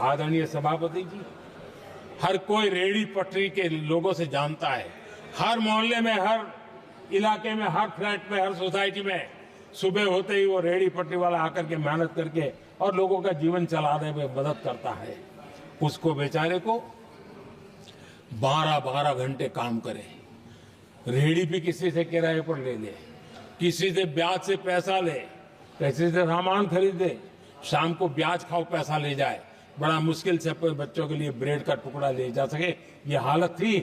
आदरणीय सभापति जी, हर कोई रेहड़ी पटरी के लोगों से जानता है, हर मोहल्ले में, हर इलाके में, हर फ्लैट में, हर सोसाइटी में सुबह होते ही वो रेहड़ी पटरी वाला आकर के मेहनत करके और लोगों का जीवन चलाने में मदद करता है। उसको बेचारे को 12-12 घंटे काम करे, रेहड़ी भी किसी से किराए पर ले ले, किसी से ब्याज से पैसा ले, किसी से सामान खरीदे, शाम को ब्याज खाओ पैसा ले जाए, बड़ा मुश्किल से अपने बच्चों के लिए ब्रेड का टुकड़ा ले जा सके। ये हालत थी,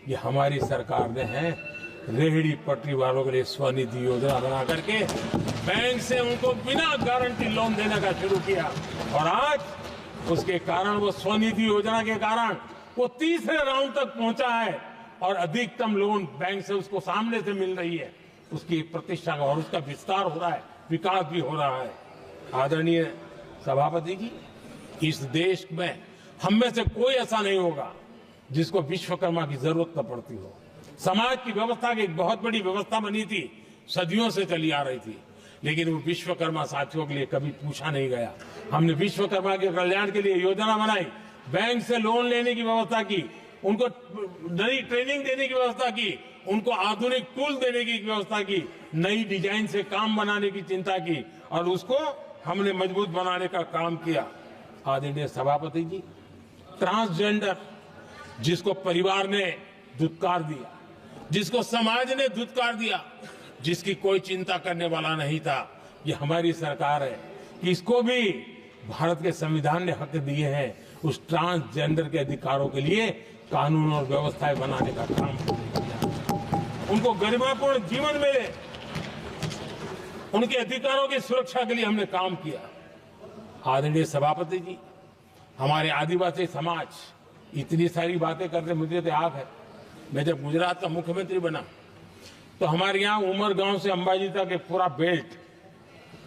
ये हमारी सरकार ने है रेहड़ी पटरी वालों के लिए स्वनिधि योजना बना करके बैंक से उनको बिना गारंटी लोन देने का शुरू किया, और आज उसके कारण, वो स्वनिधि योजना के कारण वो तीसरे राउंड तक पहुंचा है और अधिकतम लोन बैंक से उसको सामने से मिल रही है। उसकी प्रतिष्ठा का और उसका विस्तार हो रहा है, विकास भी हो रहा है। आदरणीय सभापति जी, इस देश में हम में से कोई ऐसा नहीं होगा जिसको विश्वकर्मा की जरूरत न पड़ती हो। समाज की व्यवस्था की एक बहुत बड़ी व्यवस्था बनी थी, सदियों से चली आ रही थी, लेकिन वो विश्वकर्मा साथियों के लिए कभी पूछा नहीं गया। हमने विश्वकर्मा के कल्याण के लिए योजना बनाई, बैंक से लोन लेने की व्यवस्था की, उनको नई ट्रेनिंग देने की व्यवस्था की, उनको आधुनिक टूल देने की व्यवस्था की, नई डिजाइन से काम बनाने की चिंता की, और उसको हमने मजबूत बनाने का काम किया। आदरणीय सभापति जी, ट्रांसजेंडर जिसको परिवार ने धुतकार दिया, जिसको समाज ने धुतकार दिया, जिसकी कोई चिंता करने वाला नहीं था, ये हमारी सरकार है कि इसको भी भारत के संविधान ने हक दिए हैं। उस ट्रांसजेंडर के अधिकारों के लिए कानून और व्यवस्थाएं बनाने का काम किया, उनको गरिमापूर्ण जीवन मिले, उनके अधिकारों की सुरक्षा के लिए हमने काम किया। आदरणीय सभापति जी, हमारे आदिवासी समाज इतनी सारी बातें करते, मुझे तो याद है मैं जब गुजरात का मुख्यमंत्री बना तो हमारे यहाँ उमरगांव से अंबाजी तक एक पूरा बेल्ट,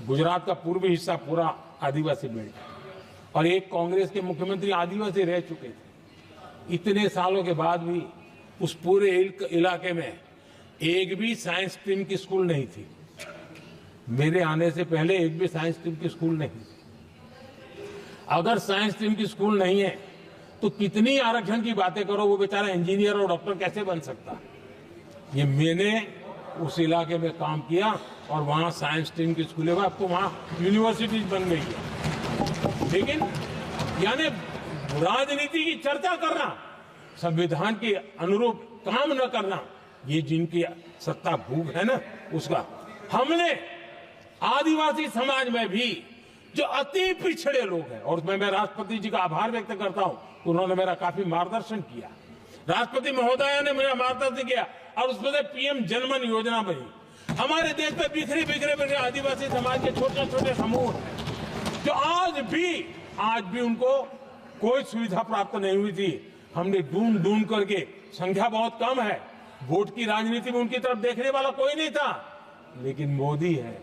गुजरात का पूर्वी हिस्सा पूरा आदिवासी बेल्ट, और एक कांग्रेस के मुख्यमंत्री आदिवासी रह चुके थे। इतने सालों के बाद भी उस पूरे इलाके में एक भी साइंस स्ट्रीम की स्कूल नहीं थी। मेरे आने से पहले एक भी साइंस स्ट्रीम की स्कूल नहीं थी। अगर साइंस स्ट्रीम की स्कूल नहीं है तो कितनी आरक्षण की बातें करो, वो बेचारा इंजीनियर और डॉक्टर कैसे बन सकता। ये मैंने उस इलाके में काम किया और वहां साइंस स्ट्रीम की स्कूलें, अब तो वहां यूनिवर्सिटीज बन गई है। लेकिन यानी राजनीति की चर्चा करना, संविधान के अनुरूप काम न करना, ये जिनकी सत्ता भूख है ना, उसका हमने आदिवासी समाज में भी जो अति पिछड़े लोग हैं, और मैं राष्ट्रपति जी का आभार व्यक्त करता हूं, उन्होंने मेरा काफी मार्गदर्शन किया। राष्ट्रपति महोदया ने मेरा मार्गदर्शन किया और उसमें से पीएम जनमन योजना बनी। हमारे देश में बिखरे बिखरे आदिवासी समाज के छोटे छोटे समूह हैं जो आज भी उनको कोई सुविधा प्राप्त नहीं हुई थी। हमने ढूंढ ढूंढ करके, संख्या बहुत कम है, वोट की राजनीति में उनकी तरफ देखने वाला कोई नहीं था, लेकिन मोदी है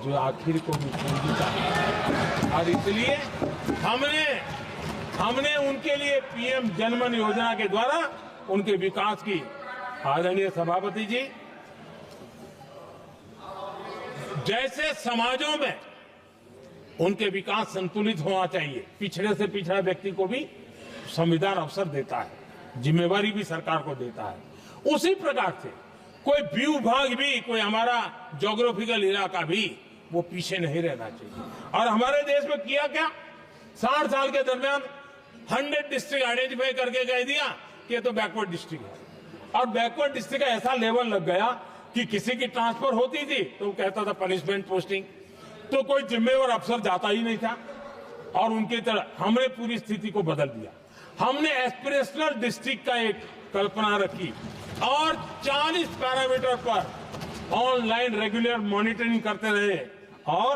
जो आखिर को भी पूंजीता है, और इसलिए हमने उनके लिए पीएम जनमन योजना के द्वारा उनके विकास की। आदरणीय सभापति जी, जैसे समाजों में उनके विकास संतुलित होना चाहिए, पिछड़े से पिछड़ा व्यक्ति को भी संविधान अवसर देता है, जिम्मेवारी भी सरकार को देता है, उसी प्रकार से कोई भू-भाग भी, कोई हमारा ज्योग्राफिकल इलाका भी वो पीछे नहीं रहना चाहिए। और हमारे देश में किया क्या, 60 साल के दरमियान 100 डिस्ट्रिक्ट आइडेंटिफाई करके कह दिया कि ये तो बैकवर्ड डिस्ट्रिक्ट है, और बैकवर्ड डिस्ट्रिक्ट का ऐसा लेवल लग गया कि किसी की ट्रांसफर होती थी तो वो कहता था पनिशमेंट पोस्टिंग, तो कोई जिम्मेवार अफसर जाता ही नहीं था, और उनकी तरह हमने पूरी स्थिति को बदल दिया। हमने एस्पिरेशनल डिस्ट्रिक्ट का एक कल्पना रखी और 40 पैरामीटर पर ऑनलाइन रेगुलर मॉनिटरिंग करते रहे, और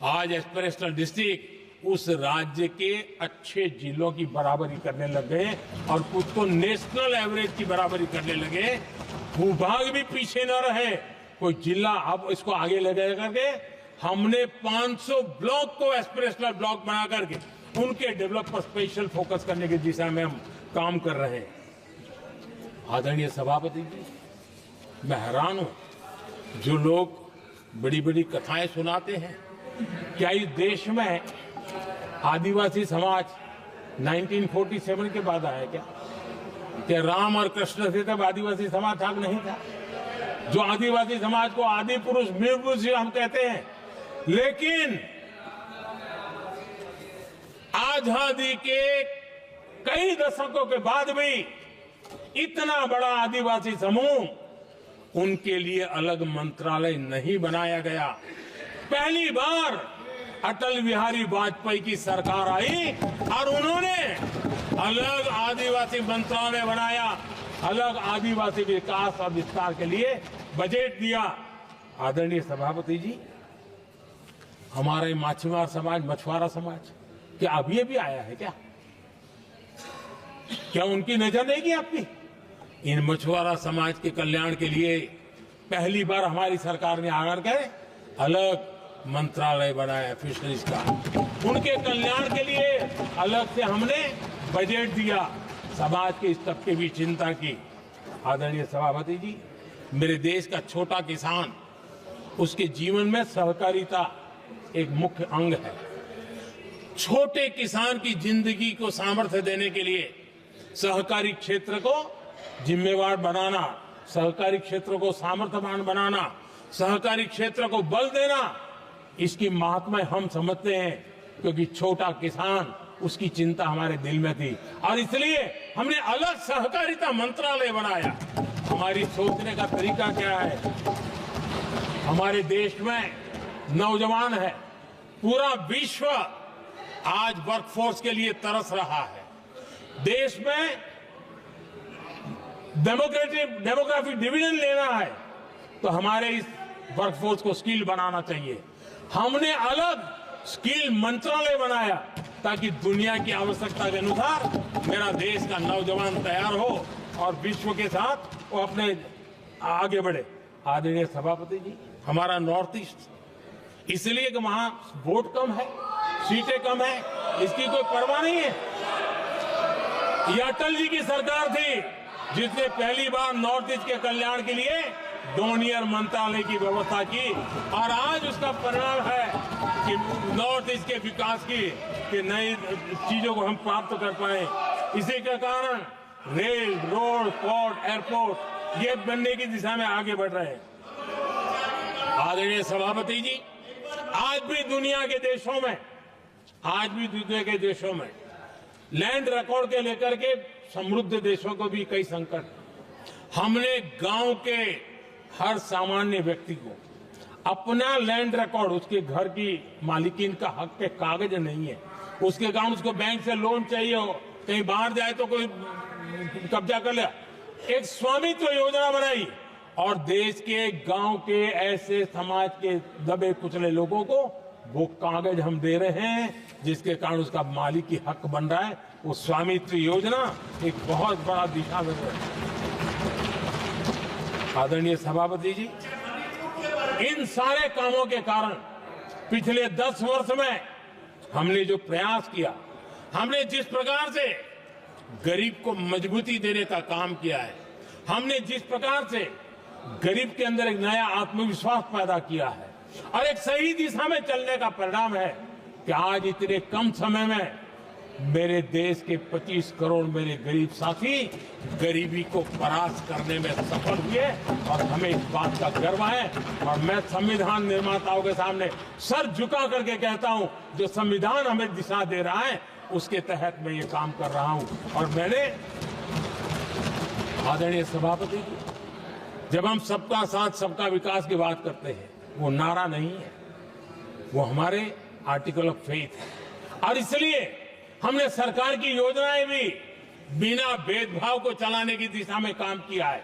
आज एस्पिरेशनल डिस्ट्रिक्ट उस राज्य के अच्छे जिलों की बराबरी करने लग गए और कुछ तो नेशनल एवरेज की बराबरी करने लगे। भूभाग भी पीछे न रहे, कोई जिला अब इसको आगे ले गए करके हमने 500 ब्लॉक को एस्पिरेशनल ब्लॉक बना करके उनके डेवलप पर स्पेशल फोकस करने की दिशा में हम काम कर रहे हैं। आदरणीय सभापति जी, मैं हैरान हूं, जो लोग बड़ी बड़ी कथाएं सुनाते हैं, क्या इस देश में आदिवासी समाज 1947 के बाद आया क्या राम और कृष्ण थे तब आदिवासी समाज था नहीं था? जो आदिवासी समाज को आदि पुरुष वीर पुरुष हम कहते हैं, लेकिन आजादी के कई दशकों के बाद भी इतना बड़ा आदिवासी समूह, उनके लिए अलग मंत्रालय नहीं बनाया गया। पहली बार अटल बिहारी वाजपेयी की सरकार आई और उन्होंने अलग आदिवासी मंत्रालय बनाया, अलग आदिवासी विकास और विस्तार के लिए बजट दिया। आदरणीय सभापति जी, हमारे माछीमार समाज, मछुआरा समाज, क्या अब ये भी आया है क्या उनकी नजर नहीं गई आपकी? इन मछुआरा समाज के कल्याण के लिए पहली बार हमारी सरकार ने आकर के अलग मंत्रालय बनाया फिशरीज का। उनके कल्याण के लिए अलग से हमने बजट दिया, समाज के इस तबके की चिंता की। आदरणीय सभापति जी, मेरे देश का छोटा किसान, उसके जीवन में सहकारिता एक मुख्य अंग है। छोटे किसान की जिंदगी को सामर्थ्य देने के लिए सहकारी क्षेत्र को जिम्मेवार बनाना, सहकारी क्षेत्र को सामर्थ्यवान बनाना, सहकारी क्षेत्र को बल देना, इसकी महात्मा हम समझते हैं, क्योंकि छोटा किसान, उसकी चिंता हमारे दिल में थी और इसलिए हमने अलग सहकारिता मंत्रालय बनाया। हमारी सोचने का तरीका क्या है? हमारे देश में नौजवान है, पूरा विश्व आज वर्कफोर्स के लिए तरस रहा है। देश में डेमोग्राफिक डिवीजन लेना है तो हमारे इस वर्कफोर्स को स्किल बनाना चाहिए। हमने अलग स्किल मंत्रालय बनाया ताकि दुनिया की आवश्यकता के अनुसार मेरा देश का नौजवान तैयार हो और विश्व के साथ वो अपने आगे बढ़े। आदरणीय सभापति जी, हमारा नॉर्थ ईस्ट इसलिए कि वहां वोट कम है, सीटें कम है, इसकी कोई परवाह नहीं है। ये अटल जी की सरकार थी जिसने पहली बार नॉर्थ ईस्ट के कल्याण के लिए डोनियर मंत्रालय की व्यवस्था की और आज उसका परिणाम है कि नॉर्थ ईस्ट के विकास की नई चीजों को हम प्राप्त कर पाए। इसी के कारण रेल, रोड, पोर्ट, एयरपोर्ट ये बनने की दिशा में आगे बढ़ रहे हैं। आदरणीय सभापति जी, आज भी दुनिया के देशों में लैंड रिकॉर्ड के लेकर के समृद्ध देशों को भी कई संकट। हमने गांव के हर सामान्य व्यक्ति को अपना लैंड रिकॉर्ड, उसके घर की मालिकीन का हक के कागज नहीं है, उसके गांव उसको बैंक से लोन चाहिए हो, कहीं बाहर जाए तो कोई कब्जा कर ले, एक स्वामित्व योजना बनाई और देश के गांव के ऐसे समाज के दबे कुचले लोगों को वो कागज हम दे रहे हैं जिसके कारण उसका मालिकी हक बन रहा है। वो स्वामित्व योजना एक बहुत बड़ा दिशा में है। आदरणीय सभापति जी, इन सारे कामों के कारण पिछले 10 वर्ष में हमने जो प्रयास किया, हमने जिस प्रकार से गरीब को मजबूती देने का काम किया है, हमने जिस प्रकार से गरीब के अंदर एक नया आत्मविश्वास पैदा किया है और एक सही दिशा में चलने का परिणाम है कि आज इतने कम समय में मेरे देश के 25 करोड़ मेरे गरीब साथी गरीबी को परास्त करने में सफल हुए और हमें इस बात का गर्व है। और मैं संविधान निर्माताओं के सामने सर झुका करके कहता हूं, जो संविधान हमें दिशा दे रहा है उसके तहत मैं ये काम कर रहा हूं। और मैंने, आदरणीय सभापति जी, जब हम सबका साथ सबका विकास की बात करते हैं, वो नारा नहीं है, वो हमारे आर्टिकल ऑफ फेथ है। और इसलिए हमने सरकार की योजनाएं भी बिना भेदभाव को चलाने की दिशा में काम किया है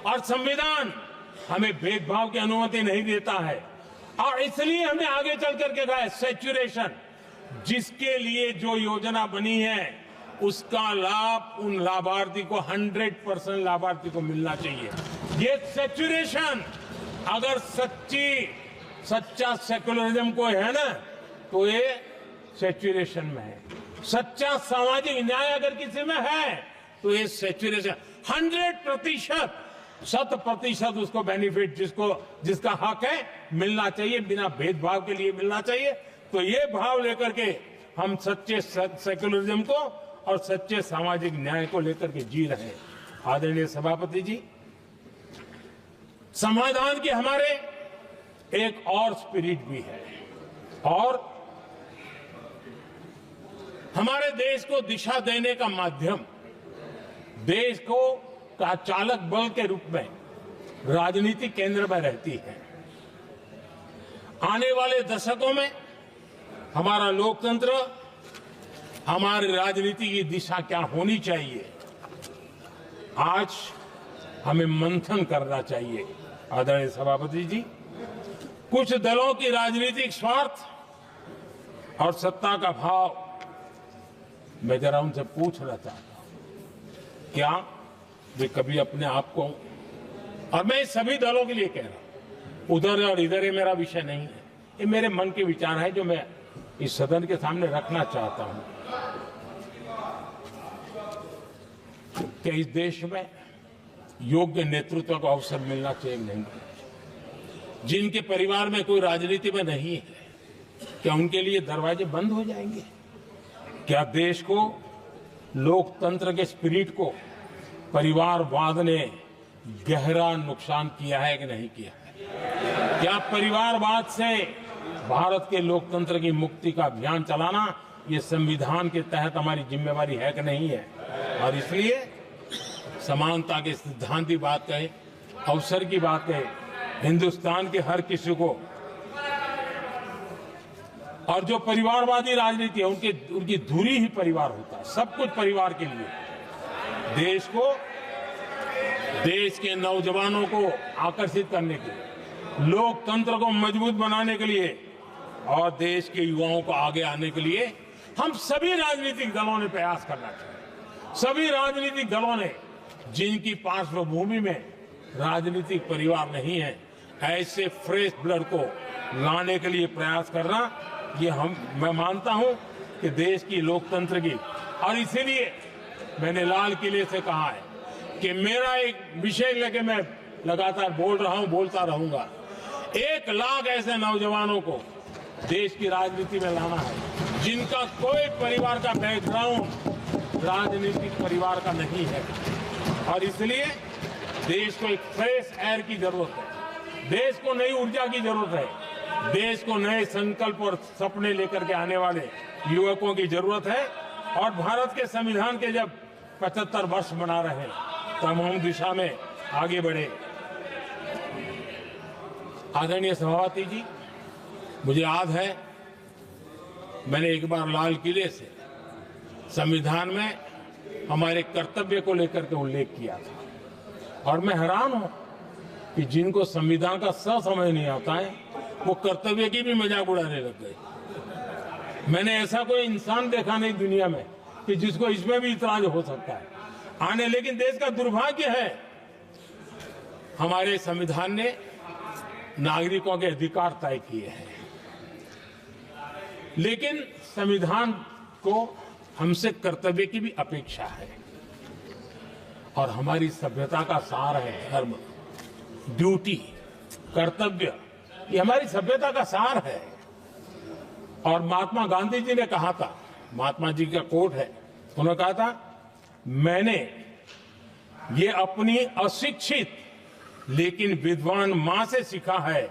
और संविधान हमें भेदभाव की अनुमति नहीं देता है। और इसलिए हमने आगे चल करके कहा है सैचुरेशन, जिसके लिए जो योजना बनी है उसका लाभ उन लाभार्थी को 100% लाभार्थी को मिलना चाहिए। ये सैचुरेशन अगर सच्चा सेकुलरिज्म को है ना, तो ये सैचुरेशन में है। सच्चा सामाजिक न्याय अगर किसी में है तो ये सैचुरेशन 100% 100% उसको बेनिफिट जिसका हक है मिलना चाहिए, बिना भेदभाव के लिए मिलना चाहिए। तो ये भाव लेकर के हम सच्चे सेक्युलरिज्म को और सच्चे सामाजिक न्याय को लेकर के जी रहे हैं। आदरणीय सभापति जी, संविधान की हमारे एक और स्पिरिट भी है और हमारे देश को दिशा देने का माध्यम, देश को का चालक बल के रूप में राजनीति केंद्र में रहती है। आने वाले दशकों में हमारा लोकतंत्र, हमारी राजनीति की दिशा क्या होनी चाहिए, आज हमें मंथन करना चाहिए। आदरणीय सभापति जी, कुछ दलों की राजनीतिक स्वार्थ और सत्ता का भाव, मैं जरा उनसे पूछना चाहता हूं, क्या वे कभी अपने आप को, और मैं सभी दलों के लिए कह रहा हूं, उधर और इधर ये मेरा विषय नहीं है, ये मेरे मन के विचार है जो मैं इस सदन के सामने रखना चाहता हूं कि इस देश में योग्य नेतृत्व का अवसर मिलना चाहिए नहीं। जिनके परिवार में कोई राजनीति में नहीं है, क्या उनके लिए दरवाजे बंद हो जाएंगे? क्या देश को, लोकतंत्र के स्पिरिट को परिवारवाद ने गहरा नुकसान किया है कि नहीं किया है? क्या परिवारवाद से भारत के लोकतंत्र की मुक्ति का अभियान चलाना ये संविधान के तहत हमारी जिम्मेवारी है कि नहीं है? और इसलिए समानता के सिद्धांत की बात कहे, अवसर की बात कहे, हिंदुस्तान के हर किसी को, और जो परिवारवादी राजनीति है उनकी धुरी ही परिवार होता है, सब कुछ परिवार के लिए। देश को, देश के नौजवानों को आकर्षित करने के लिए, लोकतंत्र को मजबूत बनाने के लिए और देश के युवाओं को आगे आने के लिए हम सभी राजनीतिक दलों ने प्रयास करना चाहिए। सभी राजनीतिक दलों ने, जिनकी पार्श्वभूमि में राजनीतिक परिवार नहीं है, ऐसे फ्रेश ब्लड को लाने के लिए प्रयास करना, ये मैं मानता हूं कि देश की लोकतंत्र की, और इसीलिए मैंने लाल किले से कहा है कि मेरा एक विषय लेके मैं लगातार बोल रहा हूं, बोलता रहूंगा। 1 लाख ऐसे नौजवानों को देश की राजनीति में लाना है जिनका कोई परिवार का बैकग्राउंड राजनीतिक परिवार का नहीं है, और इसलिए देश को एक फ्रेश एयर की जरूरत है, देश को नई ऊर्जा की जरूरत है, देश को नए संकल्प और सपने लेकर के आने वाले युवकों की जरूरत है। और भारत के संविधान के जब 75 वर्ष मना रहे हैं तो हम दिशा में आगे बढ़े। आदरणीय सभापति जी, मुझे याद है मैंने एक बार लाल किले से संविधान में हमारे कर्तव्य को लेकर के उल्लेख किया था, और मैं हैरान हूं कि जिनको संविधान का समझ नहीं आता है वो कर्तव्य की भी मजाक उड़ाने लग गए। मैंने ऐसा कोई इंसान देखा नहीं दुनिया में कि जिसको इसमें भी इतराज हो सकता है आने। लेकिन देश का दुर्भाग्य है, हमारे संविधान ने नागरिकों के अधिकार तय किए हैं, लेकिन संविधान को हमसे कर्तव्य की भी अपेक्षा है। और हमारी सभ्यता का सार है धर्म, ड्यूटी, कर्तव्य, ये हमारी सभ्यता का सार है। और महात्मा गांधी जी ने कहा था, महात्मा जी का कोट है, उन्होंने कहा था, मैंने ये अपनी अशिक्षित लेकिन विद्वान मां से सीखा है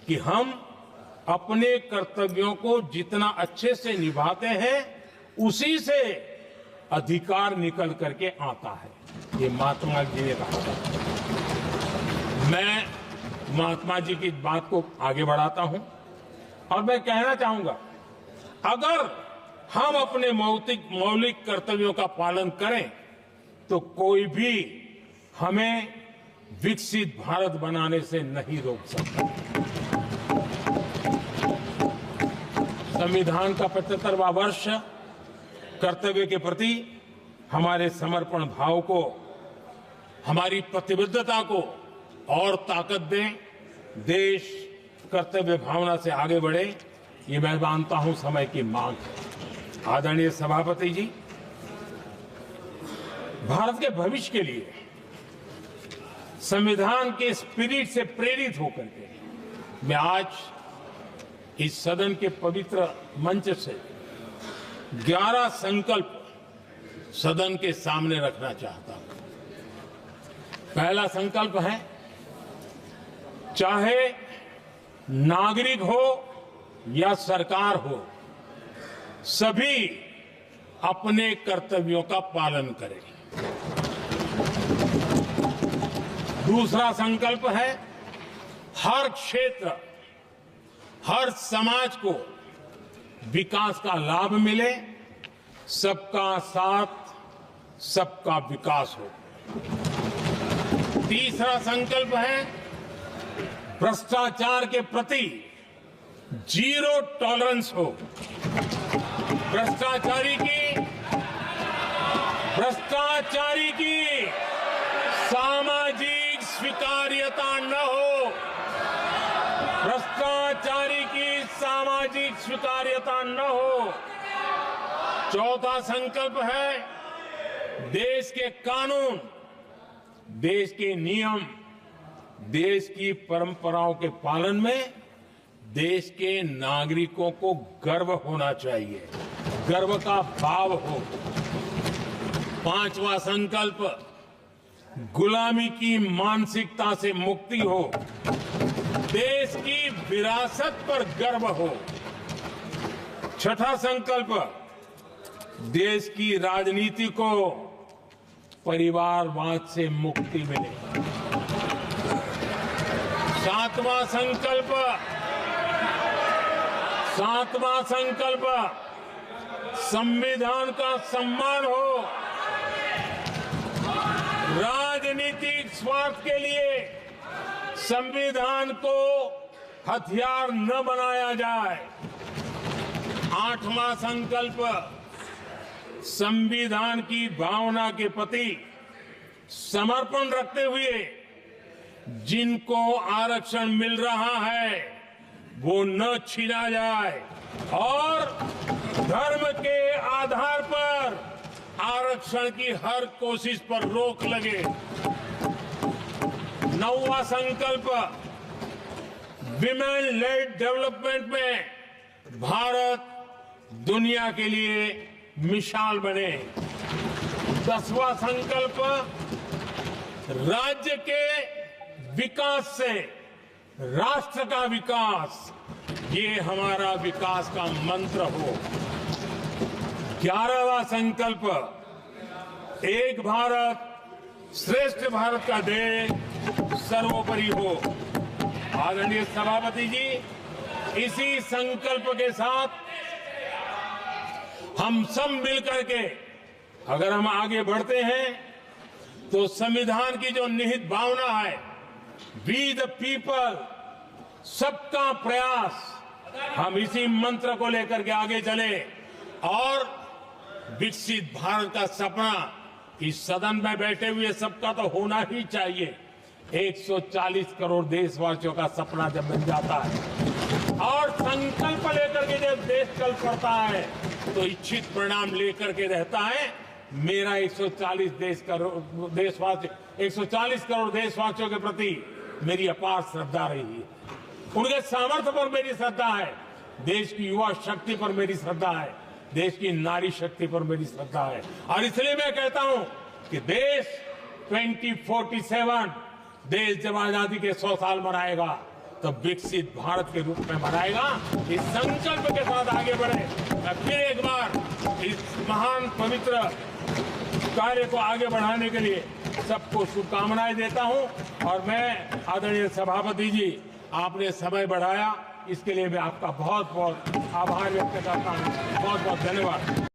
कि हम अपने कर्तव्यों को जितना अच्छे से निभाते हैं उसी से अधिकार निकल करके आता है। ये महात्मा जी ने कहा था। मैं महात्मा जी की बात को आगे बढ़ाता हूं और मैं कहना चाहूंगा, अगर हम अपने मौलिक कर्तव्यों का पालन करें तो कोई भी हमें विकसित भारत बनाने से नहीं रोक सकता। संविधान का 75वां वर्ष कर्तव्य के प्रति हमारे समर्पण भाव को, हमारी प्रतिबद्धता को और ताकत दें, देश कर्तव्य भावना से आगे बढ़े, ये मैं मानता हूं समय की मांग है। आदरणीय सभापति जी, भारत के भविष्य के लिए संविधान के स्पिरिट से प्रेरित होकर के मैं आज इस सदन के पवित्र मंच से 11 संकल्प सदन के सामने रखना चाहता हूं। पहला संकल्प है, चाहे नागरिक हो या सरकार हो, सभी अपने कर्तव्यों का पालन करें। दूसरा संकल्प है, हर क्षेत्र, हर समाज को विकास का लाभ मिले, सबका साथ, सबका विकास हो। तीसरा संकल्प है, भ्रष्टाचार के प्रति जीरो टॉलरेंस हो। भ्रष्टाचारी की सामाजिक स्वीकार्यता न हो। भ्रष्टाचारी की सामाजिक स्वीकार्यता न हो। चौथा संकल्प है, देश के कानून, देश के नियम, देश की परंपराओं के पालन में देश के नागरिकों को गर्व होना चाहिए, गर्व का भाव हो। पांचवा संकल्प, गुलामी की मानसिकता से मुक्ति हो, देश की विरासत पर गर्व हो। छठा संकल्प, देश की राजनीति को परिवारवाद से मुक्ति मिले। सातवां संकल्प, संविधान का सम्मान हो। राजनीतिक स्वार्थ के लिए संविधान को हथियार न बनाया जाए। आठवां संकल्प, संविधान की भावना के प्रति समर्पण रखते हुए जिनको आरक्षण मिल रहा है वो न छीना जाए और धर्म के आधार पर आरक्षण की हर कोशिश पर रोक लगे। नौवां संकल्प, विमेन लेड डेवलपमेंट में भारत दुनिया के लिए मिसाल बने। 10वां संकल्प, राज्य के विकास से राष्ट्र का विकास, ये हमारा विकास का मंत्र हो। 11वां संकल्प, एक भारत श्रेष्ठ भारत का ध्येय सर्वोपरि हो। आदरणीय सभापति जी, इसी संकल्प के साथ हम सब मिलकर के अगर हम आगे बढ़ते हैं तो संविधान की जो निहित भावना है, वी द पीपल, सबका प्रयास, हम इसी मंत्र को लेकर के आगे चले और विकसित भारत का सपना इस सदन में बैठे हुए सबका तो होना ही चाहिए। 140 करोड़ देशवासियों का सपना जब बन जाता है और संकल्प लेकर के जब देश चल पड़ता है तो इच्छित परिणाम लेकर के रहता है। मेरा 140 करोड़ देशवासियों के प्रति मेरी अपार श्रद्धा रही है। उनके सामर्थ्य पर मेरी श्रद्धा है, देश की युवा शक्ति पर मेरी श्रद्धा है, देश की नारी शक्ति पर मेरी श्रद्धा है। और इसलिए मैं कहता हूं कि देश 2047 देश जब आजादी के 100 साल मनाएगा तो विकसित भारत के रूप में मनाएगा। इस संकल्प के साथ आगे बढ़े। मैं फिर एक बार इस महान पवित्र कार्य को आगे बढ़ाने के लिए सबको शुभकामनाएं देता हूं और मैं आदरणीय सभापति जी, आपने समय बढ़ाया, इसके लिए मैं आपका बहुत बहुत आभार व्यक्त करता हूं। बहुत बहुत धन्यवाद।